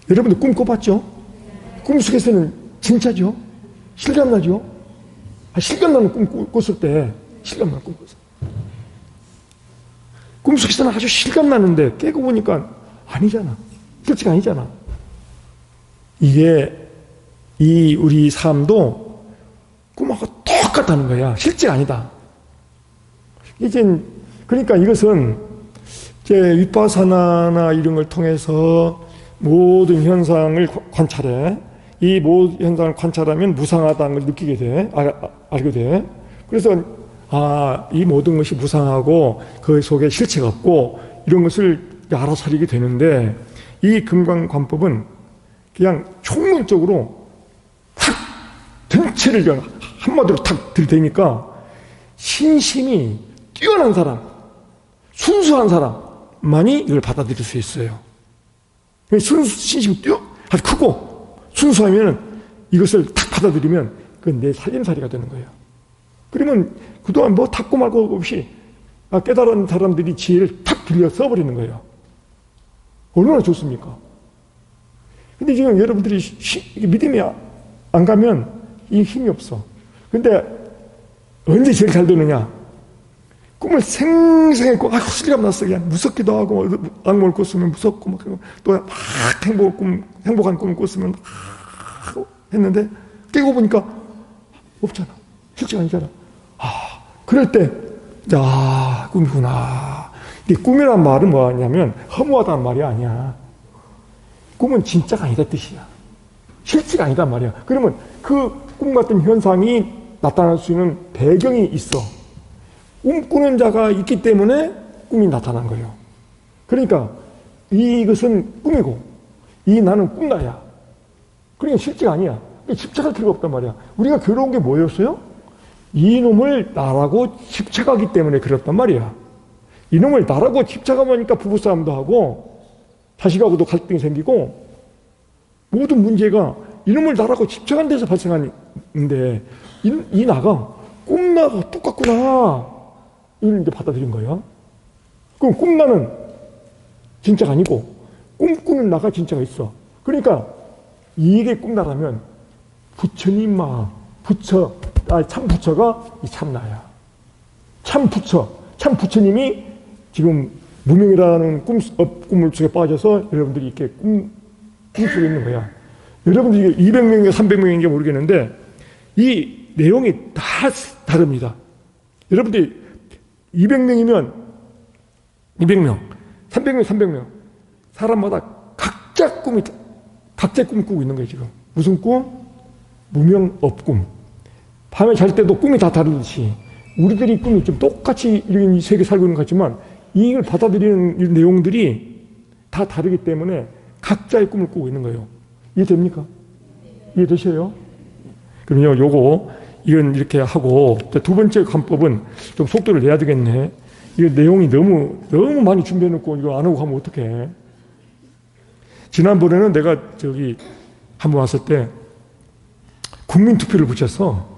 Speaker 1: 여러분들 꿈 꿔봤죠? 꿈 속에서는 진짜죠? 실감나죠? 실감나는 꿈 꿨을 때, 실감나는 꿈 꿨어. 꿈 속에서는 아주 실감나는데, 깨고 보니까 아니잖아. 실제가 아니잖아. 이게, 우리 삶도 꿈하고 똑같다는 거야. 실제가 아니다. 그러니까 이것은 윗바사나나 이런 걸 통해서 모든 현상을 관찰해. 이 모든 현상을 관찰하면 무상하다는 걸 느끼게 돼. 알게 돼. 그래서 이 모든 것이 무상하고 그 속에 실체가 없고 이런 것을 알아차리게 되는데, 이 금강관법은 그냥 총론적으로 탁 전체를 한마디로 탁 들이대니까 신심이 뛰어난 사람, 순수한 사람만이 이걸 받아들일 수 있어요. 신심이 아주 크고 순수하면 이것을 탁 받아들이면 그건 내 살림살이가 되는 거예요. 그러면 그동안 뭐 닦고 말고 없이 깨달은 사람들이 지혜를 탁 빌려 써버리는 거예요. 얼마나 좋습니까? 근데 지금 여러분들이 믿음이 안 가면 이 힘이 없어. 근데 언제 제일 잘 되느냐? 꿈을 생생히 꿔, 실감 났어. 그냥 무섭기도 하고, 악몽을 꿨으면 무섭고, 또 막 행복한 꿈을 꿨으면 했는데, 깨고 보니까 없잖아. 실제가 아니잖아. 그럴 때, 꿈이구나. 이 꿈이란 말은 뭐냐면, 허무하다는 말이 아니야. 꿈은 진짜가 아니다 뜻이야. 실제가 아니단 말이야. 그러면 그 꿈 같은 현상이 나타날 수 있는 배경이 있어. 꿈꾸는 자가 있기 때문에 꿈이 나타난 거예요. 그러니까 이것은 꿈이고 이 나는 꿈나야. 그러니까 실제가 아니야. 집착할 필요가 없단 말이야. 우리가 괴로운 게 뭐였어요? 이놈을 나라고 집착하기 때문에 그랬단 말이야. 이놈을 나라고 집착하니까 부부싸움도 하고 자식하고도 갈등이 생기고 모든 문제가 이놈을 나라고 집착한 데서 발생하는데 이 나가 꿈나가 똑같구나 이걸 이제 받아들인 거야. 그럼 꿈나는 진짜가 아니고 꿈꾸는 나가 진짜가 있어. 그러니까 이게 꿈나라면 부처님 마음 참 부처가 이 참나야. 참 부처님이 지금 무명이라는 꿈물 속에 빠져서 여러분들이 이렇게 꿈 속에 있는 거야. 여러분들이 200명인가 300명인지 모르겠는데 이 내용이 다 다릅니다. 여러분들이 200명이면 200명, 300명, 300명 사람마다 각자 꿈 꾸고 있는 거예요 지금. 무슨 꿈? 무명업꿈. 밤에 잘 때도 꿈이 다 다르듯이 우리들이 꿈이 좀 똑같이 이 세계 살고 있는 것 같지만 이걸 받아들이는 이 내용들이 다 다르기 때문에 각자의 꿈을 꾸고 있는 거예요. 이해됩니까? 이해되셔요? 그럼요, 이건 이렇게 하고, 두 번째 관법은 좀 속도를 내야 되겠네. 이거 내용이 너무 많이 준비해놓고 이거 안 하고 가면 어떡해. 지난번에는 내가 한번 왔을 때 국민투표를 붙였어.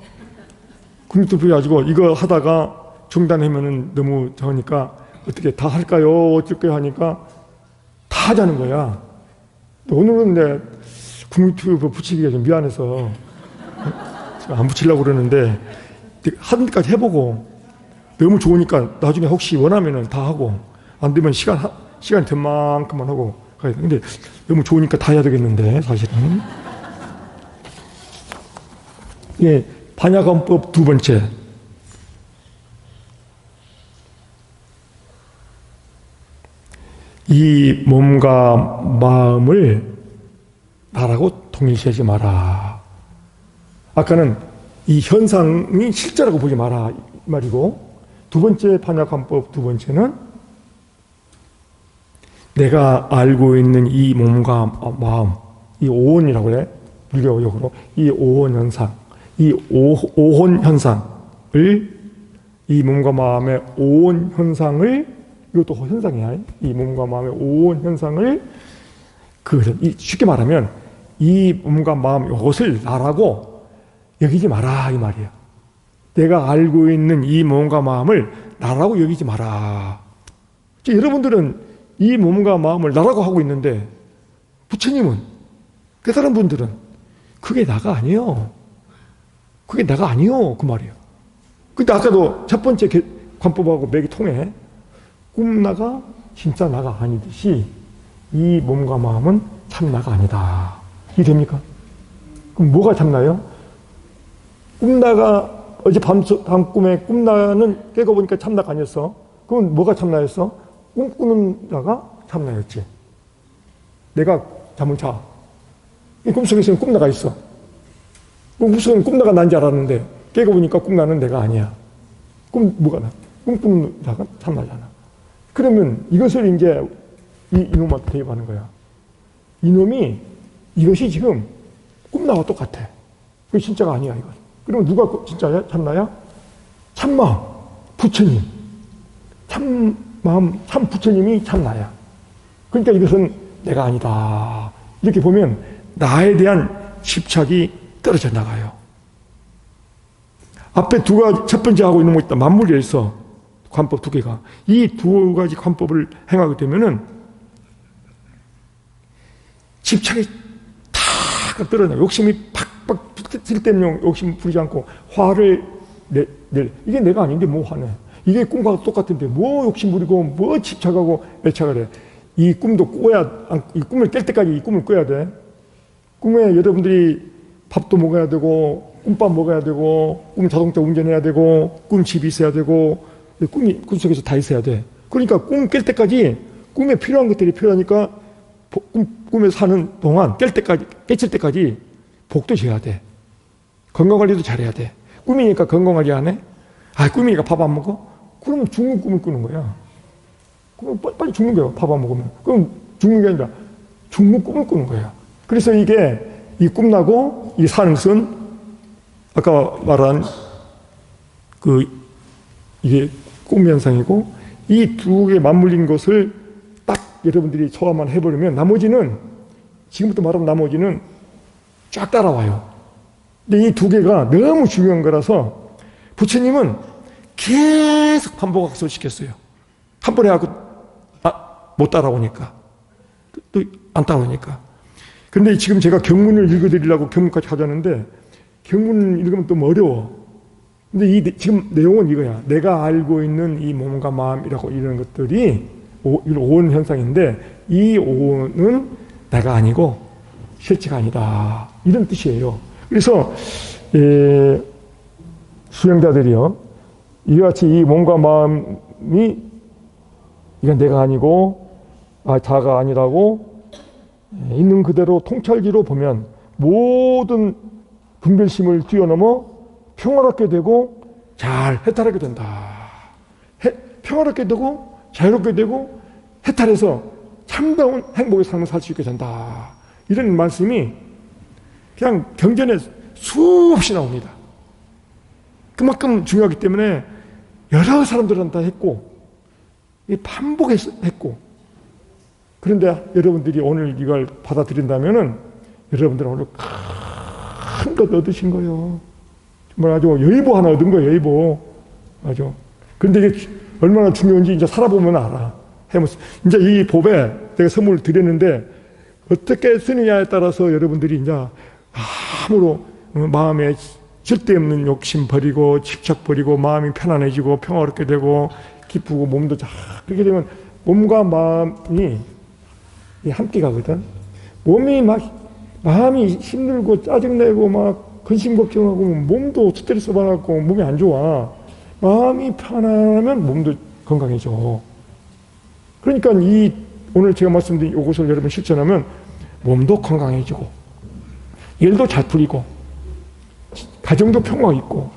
Speaker 1: 국민투표 가지고 이거 하다가 중단하면은 너무 저으니까 어떻게 다 할까요? 어쩔까요? 하니까 다 하자는 거야. 오늘은 내 국민투표 붙이기가 좀 미안해서 안 붙이려고 그러는데 한 데까지 해보고 너무 좋으니까 나중에 혹시 원하면은 다 하고 안 되면 시간이 된 만큼만 하고 가야 돼. 근데 너무 좋으니까 다 해야 되겠는데 사실은. 예, 반야관법 두 번째. 이 몸과 마음을 나라고 동일시하지 마라. 아까는 이 현상이 실제라고 보지 마라 이 말이고, 두 번째 반야관법 두 번째는 내가 알고 있는 이 몸과 마음, 이 오온이라고 그래, 불교적으로 이 오온 현상, 이 오혼 현상을, 이 몸과 마음의 오온 현상을, 이것도 현상이야. 이 몸과 마음의 오온 현상을, 쉽게 말하면 이 몸과 마음 이것을 나라고 여기지 마라 이 말이에요. 내가 알고 있는 이 몸과 마음을 나라고 여기지 마라. 여러분들은 이 몸과 마음을 나라고 하고 있는데 부처님은, 깨달은 분들은 그게 나가 아니에요. 그게 나가 아니요 그 말이에요. 근데 아까도 첫 번째 관법하고 맥이 통해. 꿈나가 진짜 나가 아니듯이 이 몸과 마음은 참 나가 아니다. 이해됩니까? 그럼 뭐가 참나요? 꿈나가 어제 밤 꿈에 꿈나는 깨고 보니까 참나가 아니었어. 그럼 뭐가 참나였어? 꿈꾸는 나가 참나였지. 내가 잠을 자. 이 꿈속에서는 꿈나가 있어. 무슨 꿈나가 난 줄 알았는데 깨고 보니까 꿈나는 내가 아니야. 뭐가 나? 꿈꾸는 나가 참나잖아. 그러면 이것을 이제 이놈한테 대입하는 거야. 이놈이 이것이 지금 꿈나와 똑같아. 그게 진짜가 아니야 이거. 그러면 누가 진짜야? 참나야? 참마음, 부처님. 참마음, 참 부처님이 참나야. 그러니까 이것은 내가 아니다. 이렇게 보면 나에 대한 집착이 떨어져 나가요. 앞에 첫 번째 하고 있는 거 있다. 맞물려 있어. 관법 두 개가. 이 두 가지 관법을 행하게 되면은 집착이 탁 떨어져. 욕심이 팍팍 붙을 때는 욕심 부리지 않고 화를 이게 내가 아닌데 뭐 화내. 이게 꿈과 똑같은데 뭐 욕심 부리고 뭐 집착하고 애착을 해. 이 꿈도 이 꿈을 깰 때까지 이 꿈을 꿔야 돼. 꿈에 여러분들이 밥도 먹어야 되고 꿈밥 먹어야 되고 꿈 자동차 운전해야 되고 꿈 집이 있어야 되고 꿈 속에서 다 있어야 돼. 그러니까 꿈 깰 때까지 꿈에 필요한 것들이 필요하니까 꿈에 사는 동안 깨칠 때까지 복도 지어야 돼. 건강관리도 잘해야 돼. 꿈이니까 건강관리 안 해? 꿈이니까 밥 안 먹어? 그러면 죽는 꿈을 꾸는 거야. 그럼 빨리 죽는 거야, 밥 안 먹으면. 그럼 죽는 게 아니라 죽는 꿈을 꾸는 거야. 그래서 이게 이 꿈나고 이 사는 것은 아까 말한 이게 꿈 현상이고, 이 두 개 맞물린 것을 딱 여러분들이 소화만 해버리면 나머지는, 지금부터 말하면 나머지는 쫙 따라와요. 근데 이 두 개가 너무 중요한 거라서 부처님은 계속 반복학습을 시켰어요. 한 번에 하고 못 따라오니까, 또 안 따라오니까. 근데 지금 제가 경문을 읽어드리려고 경문까지 하자는데 경문을 읽으면 또 어려워. 근데 지금 내용은 이거야. 내가 알고 있는 이 몸과 마음이라고 이런 것들이 오온 현상인데, 이 오온은 내가 아니고 실체가 아니다. 이런 뜻이에요. 그래서 수행자들이요, 이와 같이 이 몸과 마음이 이건 내가 아니고 자가 아니라고 있는 그대로 통찰기로 보면 모든 분별심을 뛰어넘어 평화롭게 되고 잘 해탈하게 된다. 평화롭게 되고 자유롭게 되고 해탈해서 참다운 행복의 삶을 살 수 있게 된다. 이런 말씀이 그냥 경전에 수없이 나옵니다. 그만큼 중요하기 때문에 여러 사람들한테 했고 반복했고, 그런데 여러분들이 오늘 이걸 받아들인다면은 여러분들은 오늘 큰 것 얻으신 거예요. 정말 아주 여의보 하나 얻은 거예요. 여의보. 아주. 그런데 이게 얼마나 중요한지 이제 살아보면 알아. 이제 이 법에 내가 선물을 드렸는데 어떻게 쓰느냐에 따라서 여러분들이 이제 아무로 마음에 쓸데없는 욕심 버리고 집착 버리고 마음이 편안해지고 평화롭게 되고 기쁘고 몸도 잘 그렇게 되면 몸과 마음이 함께 가거든. 마음이 힘들고 짜증내고 막 근심 걱정하고 몸도 스트레스 받고 몸이 안 좋아. 마음이 편안하면 몸도 건강해져. 그러니까 오늘 제가 말씀드린 이것을 여러분 실천하면 몸도 건강해지고 일도 잘 풀리고 가정도 평화 있고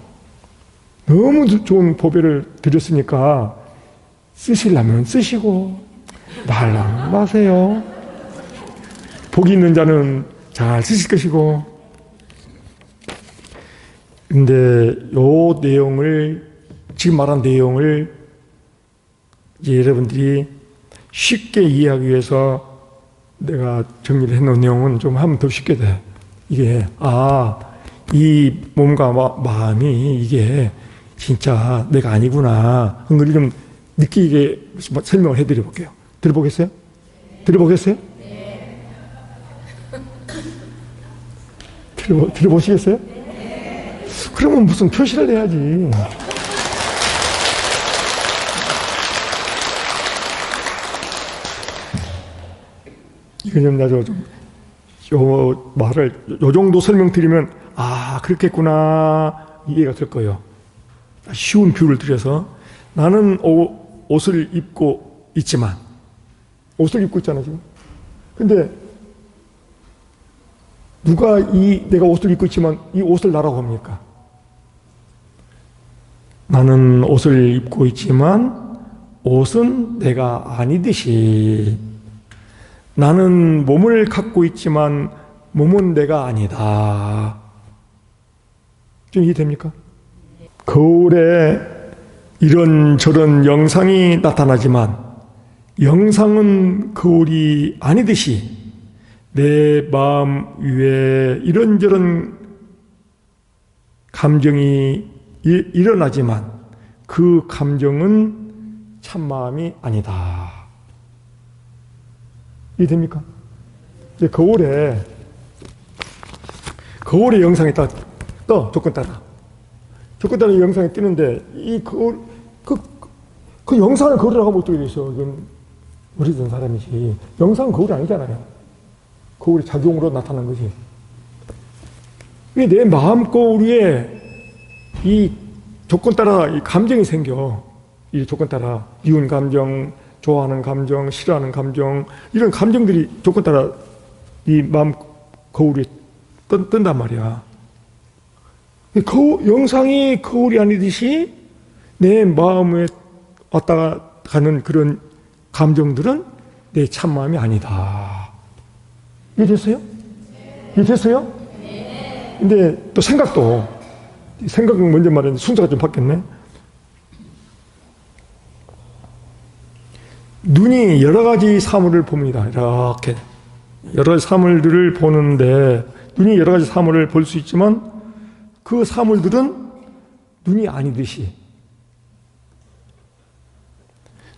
Speaker 1: 너무 좋은 법회를 드렸으니까 쓰시려면 쓰시고 말라면 마세요. 복이 있는 자는 잘 쓰실 것이고. 근데 요 내용을 지금 말한 내용을 이제 여러분들이 쉽게 이해하기 위해서 내가 정리를 해놓은 내용은 좀 하면 더 쉽게 돼. 이게 이 몸과 마음이 이게 진짜 내가 아니구나 하는 걸 좀 느끼게 설명을 해드려 볼게요. 들어보겠어요? 들어보겠어요? 네. 들어보시겠어요? 네. 그러면 무슨 표시를 해야지. 이거 좀 요 말을 요 정도 설명드리면 그렇겠구나 이해가 될 거예요. 쉬운 비유를 드려서 나는 옷을 입고 있지만 옷을 입고 있잖아 지금. 근데 누가 내가 옷을 입고 있지만 이 옷을 나라고 합니까? 나는 옷을 입고 있지만 옷은 내가 아니듯이 나는 몸을 갖고 있지만 몸은 내가 아니다. 좀 이해됩니까? 거울에 이런저런 영상이 나타나지만 영상은 거울이 아니듯이 내 마음 위에 이런저런 감정이 일어나지만 그 감정은 참마음이 아니다. 이해됩니까? 이제 거울에 영상이 떠 조건 따라 영상이 뜨는데 이 거울 그 영상을 거울이라고 하면 어떻게 되죠? 이건 오래된 사람이지. 영상은 거울이 아니잖아요. 거울이 작용으로 나타난 거지. 내 마음 거울 위에 이 조건 따라 이 감정이 생겨. 이 조건 따라 미운 감정, 좋아하는 감정, 싫어하는 감정, 이런 감정들이 조건 따라 이 마음 거울이 뜬단 말이야. 영상이 거울이 아니듯이 내 마음에 왔다 가는 그런 감정들은 내 참마음이 아니다. 이해됐어요? 이해됐어요? 근데 또 생각은 먼저 말했는데 순서가 좀 바뀌었네. 눈이 여러 가지 사물을 봅니다. 이렇게 여러 사물들을 보는데 눈이 여러 가지 사물을 볼 수 있지만 그 사물들은 눈이 아니듯이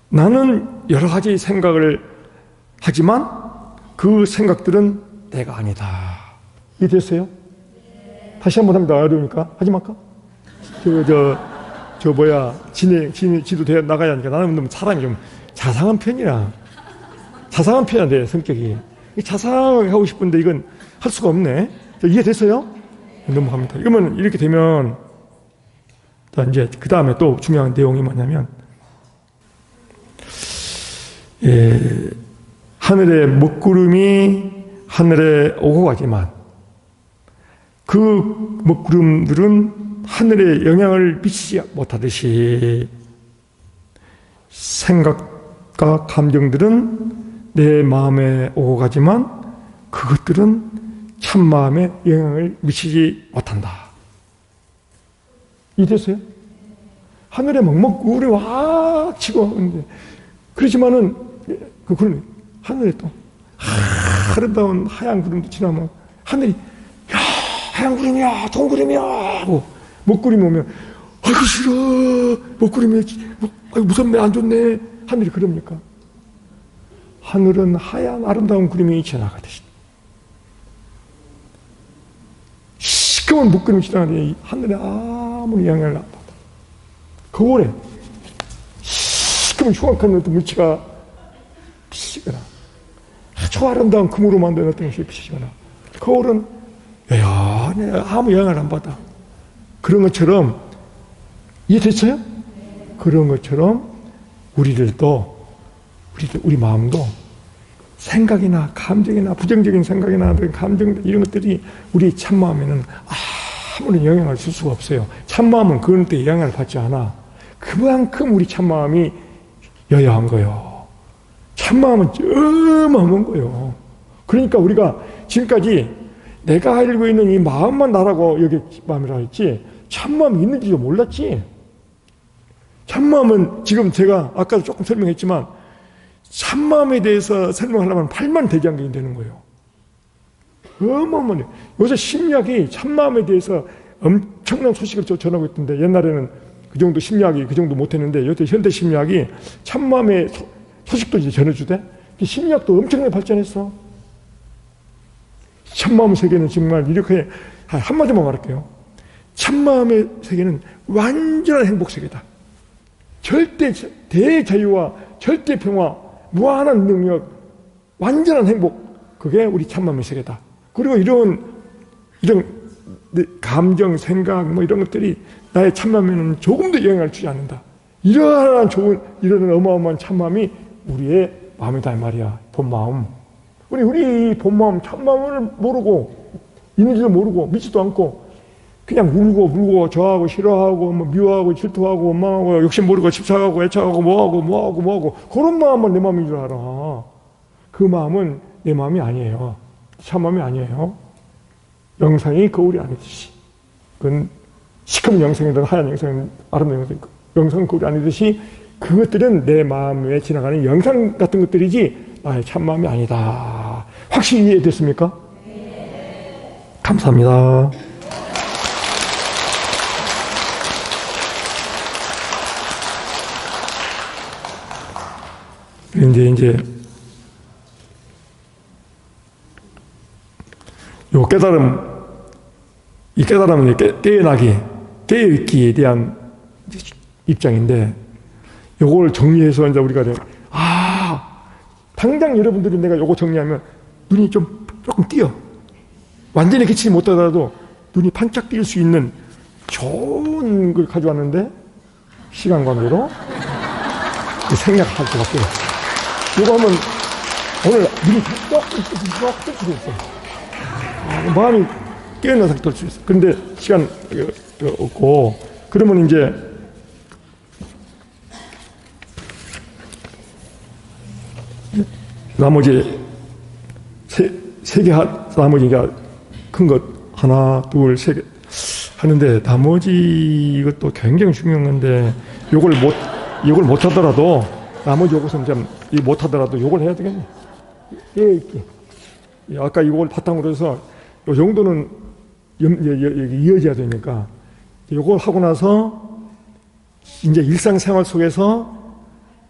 Speaker 1: 나는 여러 가지 생각을 하지만 그 생각들은 내가 아니다. 이해됐어요? 다시 한번 합니다. 어려우니까 하지 말까? 지도 돼 나가야 하니까 나는 사람이 좀 자상한 편이야. 내 성격이. 자상하게 하고 싶은데 이건 할 수가 없네. 이해됐어요? 넘어갑니다. 그러면 이렇게 되면 이제 그 다음에 또 중요한 내용이 뭐냐면 하늘의 먹구름이 하늘에 오고 가지만 그 먹구름들은 하늘에 영향을 미치지 못하듯이 생각과 감정들은 내 마음에 오고 가지만 그것들은 참 마음에 영향을 미치지 못한다. 이해됐어요? 하늘에 먹구름이 확 치고 있는데 그렇지만은 그 구름이 하늘에 또 아름다운 하얀 구름도 지나면 하늘이 야 하얀 구름이야 동구름이야 하고 먹구름이 오면 아이고 싫어 먹구름이 무섭네 안 좋네 하늘이 그럽니까? 하늘은 하얀 아름다운 구름이 지나가듯이 시꺼먼 먹구름이 지나가는데 하늘에 아무리 영향을 안 받아. 거울에 시커먼 흉악한 어떤 물체가 비치거나 아주 아름다운 금으로 만든 어떤 것이 비치거나 거울은 여연해 아무 영향을 안 받아. 그런 것처럼 이해됐어요? 그런 것처럼 우리 마음도 생각이나 감정이나 부정적인 생각이나 감정 이런 것들이 우리 참마음에는 아무런 영향을 줄 수가 없어요. 참마음은 그런 때 영향을 받지 않아. 그만큼 우리 참마음이 여여한 거예요. 참마음은 어마어마한 거예요. 그러니까 우리가 지금까지 내가 알고 있는 이 마음만 나라고 마음이라고 했지 참마음이 있는지도 몰랐지. 참마음은 지금 제가 아까도 조금 설명했지만 참마음에 대해서 설명하려면 8만 대장경이 되는 거예요. 어마어마해요. 요새 심리학이 참마음에 대해서 엄청난 소식을 전하고 있던데 옛날에는 그 정도 심리학이 그 정도 못했는데 요새 현대 심리학이 참마음의 소식도 이제 전해주대. 심리학도 엄청나게 발전했어. 참마음 세계는 정말 이렇게 한마디만 말할게요. 참마음의 세계는 완전한 행복 세계다. 절대 대자유와 절대 평화, 무한한 능력, 완전한 행복. 그게 우리 참마음의 세계다. 그리고 이런 감정, 생각 뭐 이런 것들이 나의 참마음에는 조금도 영향을 주지 않는다. 이러한 이런 어마어마한 참마음이 우리의 마음이다 이 말이야. 본마음. 우리 본마음, 참마음을 모르고 있는지도 모르고 믿지도 않고 그냥 울고 좋아하고 싫어하고 뭐 미워하고 질투하고 원망하고 욕심 모르고 집착하고 애착하고 뭐하고 그런 마음만 내 마음인 줄 알아. 그 마음은 내 마음이 아니에요. 참마음이 아니에요. 영상이 거울이 아니듯이 그건 시커먼 영상이든 하얀 영상이든 아름다운 영상은 거울이 아니듯이 그것들은 내 마음에 지나가는 영상 같은 것들이지 나의 참마음이 아니다. 확실히 이해됐습니까? 네. 감사합니다. 그런데 이제 요 이 깨달음은 깨어나기, 깨어있기에 대한 입장인데, 요걸 정리해서 이제 우리가, 당장 여러분들이 내가 요거 정리하면 눈이 조금 띄어. 완전히 그치지 못하더라도 눈이 반짝 띄일 수 있는 좋은 걸 가져왔는데, 시간 관계로 생략할 수밖에 없어요. 요거 하면 오늘 눈이 조금 뜰 수도 있어. 마음이 깨어나서 뜰 수 있어. 그런데 시간 없고, 그러면 이제 나머지 세 개 나머지 이제 큰 것 하나, 둘, 세 개 하는데 나머지 이것도 굉장히 중요한 건데 이걸 못 하더라도 나머지 이것은 좀 못 하더라도 이걸 해야 되겠네. 깨어있기. 아까 이걸 바탕으로 해서 이 정도는 이어져야 되니까 이걸 하고 나서 이제 일상생활 속에서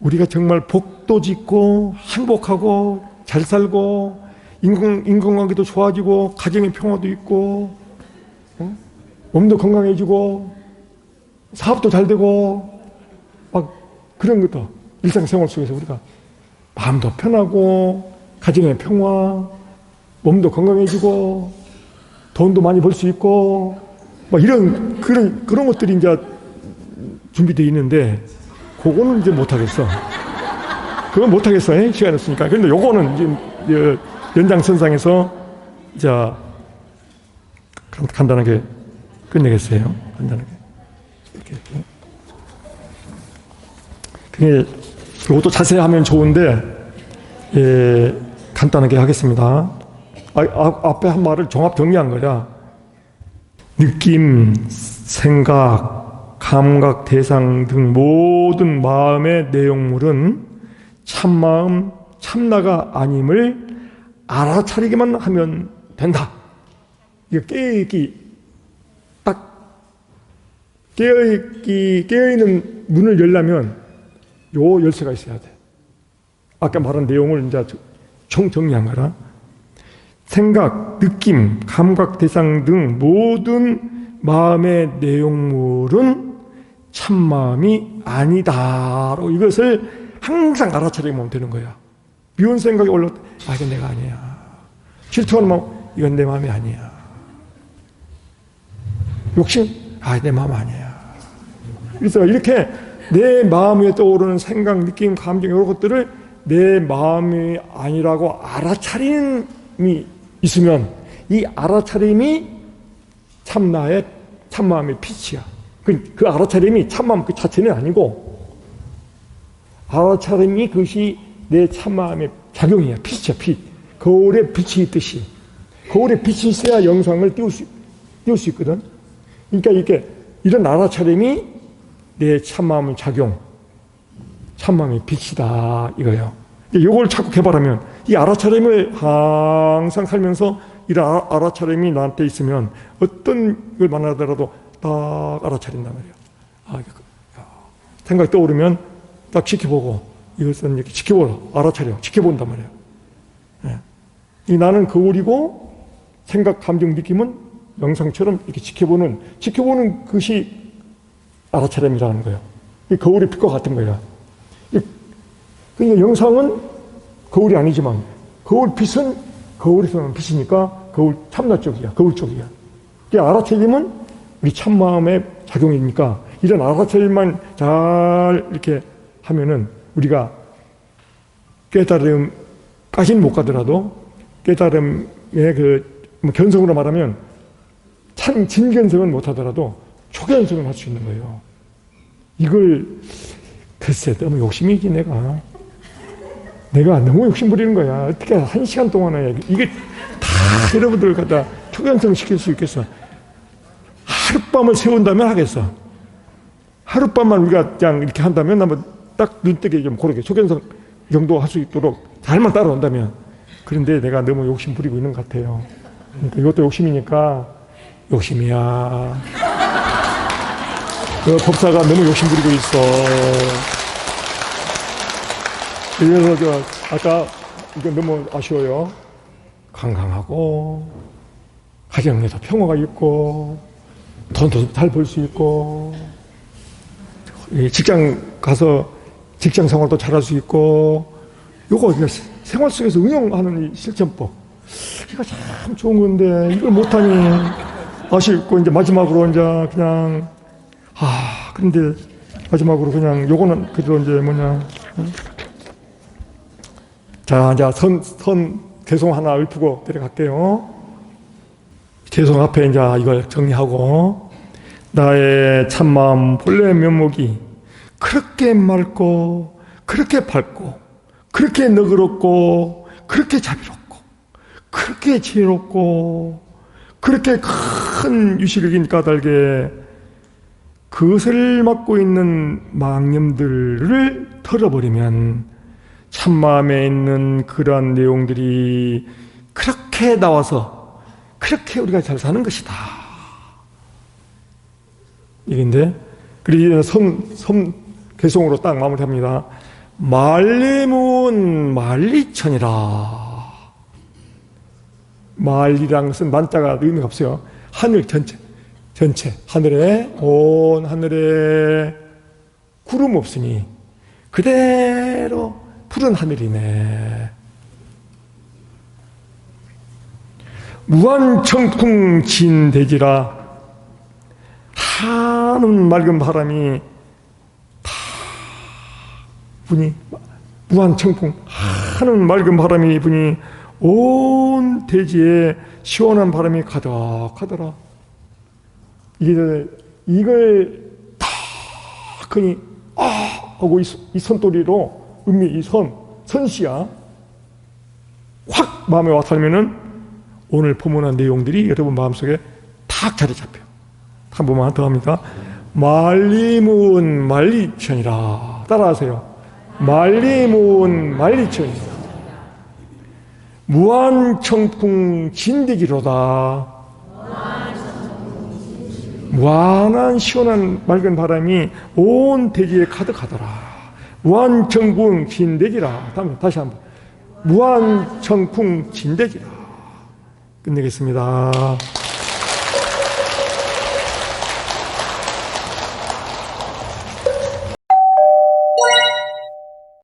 Speaker 1: 우리가 정말 복도 짓고 행복하고 잘 살고 인간관계도 좋아지고 가정의 평화도 있고 몸도 건강해지고 사업도 잘 되고 막 그런 것도 일상생활 속에서 우리가 마음도 편하고 가정의 평화 몸도 건강해지고 돈도 많이 벌 수 있고 막 이런 그런 것들이 이제 준비되어 있는데 그거는 이제 못하겠어. 그건 못하겠어. 시간이 없으니까. 그런데 요거는 이제 연장선상에서 자 간단하게 끝내겠어요. 간단하게. 이렇게. 그게 이것도 자세히 하면 좋은데 간단하게 하겠습니다. 앞에 한 말을 종합 정리한 거야. 느낌, 생각, 감각, 대상 등 모든 마음의 내용물은 참마음, 참나가 아님을 알아차리기만 하면 된다. 이거 깨어있는 문을 열려면 요 열쇠가 있어야 돼. 아까 말한 내용을 이제 정리한 거라. 생각, 느낌, 감각, 대상 등 모든 마음의 내용물은 참마음이 아니다로 이것을 항상 알아차리면 되는 거야. 미운 생각이 올라올 때, 이건 내가 아니야. 질투하는 마음, 이건 내 마음이 아니야. 욕심, 내 마음 아니야. 그래서 이렇게 내 마음에 떠오르는 생각, 느낌, 감정 이런 것들을 내 마음이 아니라고 알아차림이 있으면 이 알아차림이 참나의 참마음의 빛이야. 그 알아차림이 참마음 그 자체는 아니고 알아차림이 그것이 내 참마음의 작용이야. 빛이야. 빛. 거울에 빛이 있듯이 거울에 빛이 있어야 영상을 띄울 수 있거든. 그러니까 이렇게 이런 알아차림이 내 참마음의 작용, 참마음의 빛이다 이거예요. 이걸 자꾸 개발하면 이 알아차림을 항상 살면서 이런 알아차림이 나한테 있으면 어떤 걸 만나더라도 딱 알아차린단 말이에요. 생각이 떠오르면 딱 지켜보고 이것은 이렇게 지켜보라, 알아차려, 지켜본단 말이에요. 이 나는 거울이고 생각, 감정, 느낌은 영상처럼 이렇게 지켜보는 것이 알아차림이라는 거예요. 이 거울의 빛과 같은 거예요. 그러니까 영상은 거울이 아니지만 거울 빛은 거울에서는 빛이니까 거울 참나 쪽이야. 거울 쪽이야. 이 알아차림은 우리 참마음의 작용이니까 이런 알아차림만 잘 이렇게 하면은 우리가 깨달음까지는 못 가더라도 깨달음의 견성으로 말하면 참 진견성은 못 하더라도 초견성을 할 수 있는 거예요. 이걸 글쎄 너무 욕심이지 내가 너무 욕심 부리는 거야. 어떻게 1시간 동안에 이게 다 여러분들 갖다 초견성 시킬 수 있겠어? 하룻밤을 세운다면 하겠어. 하룻밤만 우리가 그냥 이렇게 한다면 한번 딱 눈뜨게 좀 고르게 초견성 정도 할 수 있도록 잘만 따라온다면. 그런데 내가 너무 욕심 부리고 있는 것 같아요. 그러니까 이것도 욕심이니까 욕심이야. 법사가 너무 욕심 부리고 있어. 그래서 아까 이거 너무 아쉬워요. 건강하고 가정에서 평화가 있고 돈도 잘 벌 수 있고 직장 가서 직장 생활도 잘할 수 있고 요거 생활 속에서 응용하는 이 실천법 이거 참 좋은 건데 이걸 못하니 아쉽고 이제 마지막으로 이제 그냥 근데 마지막으로 그냥 요거는 그대로 이제 자 이제 선 개송 하나 읊고 내려갈게요. 개송 앞에 이제 이걸 정리하고 나의 참마음 본래 면목이 그렇게 맑고 그렇게 밝고 그렇게 너그럽고 그렇게 자비롭고 그렇게 지혜롭고 그렇게 큰 유실긴 까닭에 그것을 맡고 있는 망념들을 털어버리면 참마음에 있는 그러한 내용들이 그렇게 나와서 그렇게 우리가 잘 사는 것이다. 이건데 그리고 섬 개송으로 딱 마무리합니다. 말리문 만리천이라. 말리라는 것은 만자가 의미가 없어요. 하늘 전체 하늘에 온 하늘에 구름 없으니 그대로 푸른 하늘이네. 무한청풍 진대지라. 하는 맑은 바람이 다 부니 무한청풍 하는 맑은 바람이 부니 온 대지에 시원한 바람이 가득하더라. 이걸 다 그니 하고 이 손도리로 음미 이 선씨야 확 마음에 와 닿으면은 오늘 포문한 내용들이 여러분 마음속에 탁 자리 잡혀요. 한 번만 더 합니다. 만리문 만리천이라. 따라하세요. 만리문 만리천이라. 무한청풍 진대기로다. 무한한 시원한 맑은 바람이 온 대지에 가득하더라. 무한청풍 진대기라. 다시 한번. 무한청풍 진대기라. 끝내겠습니다.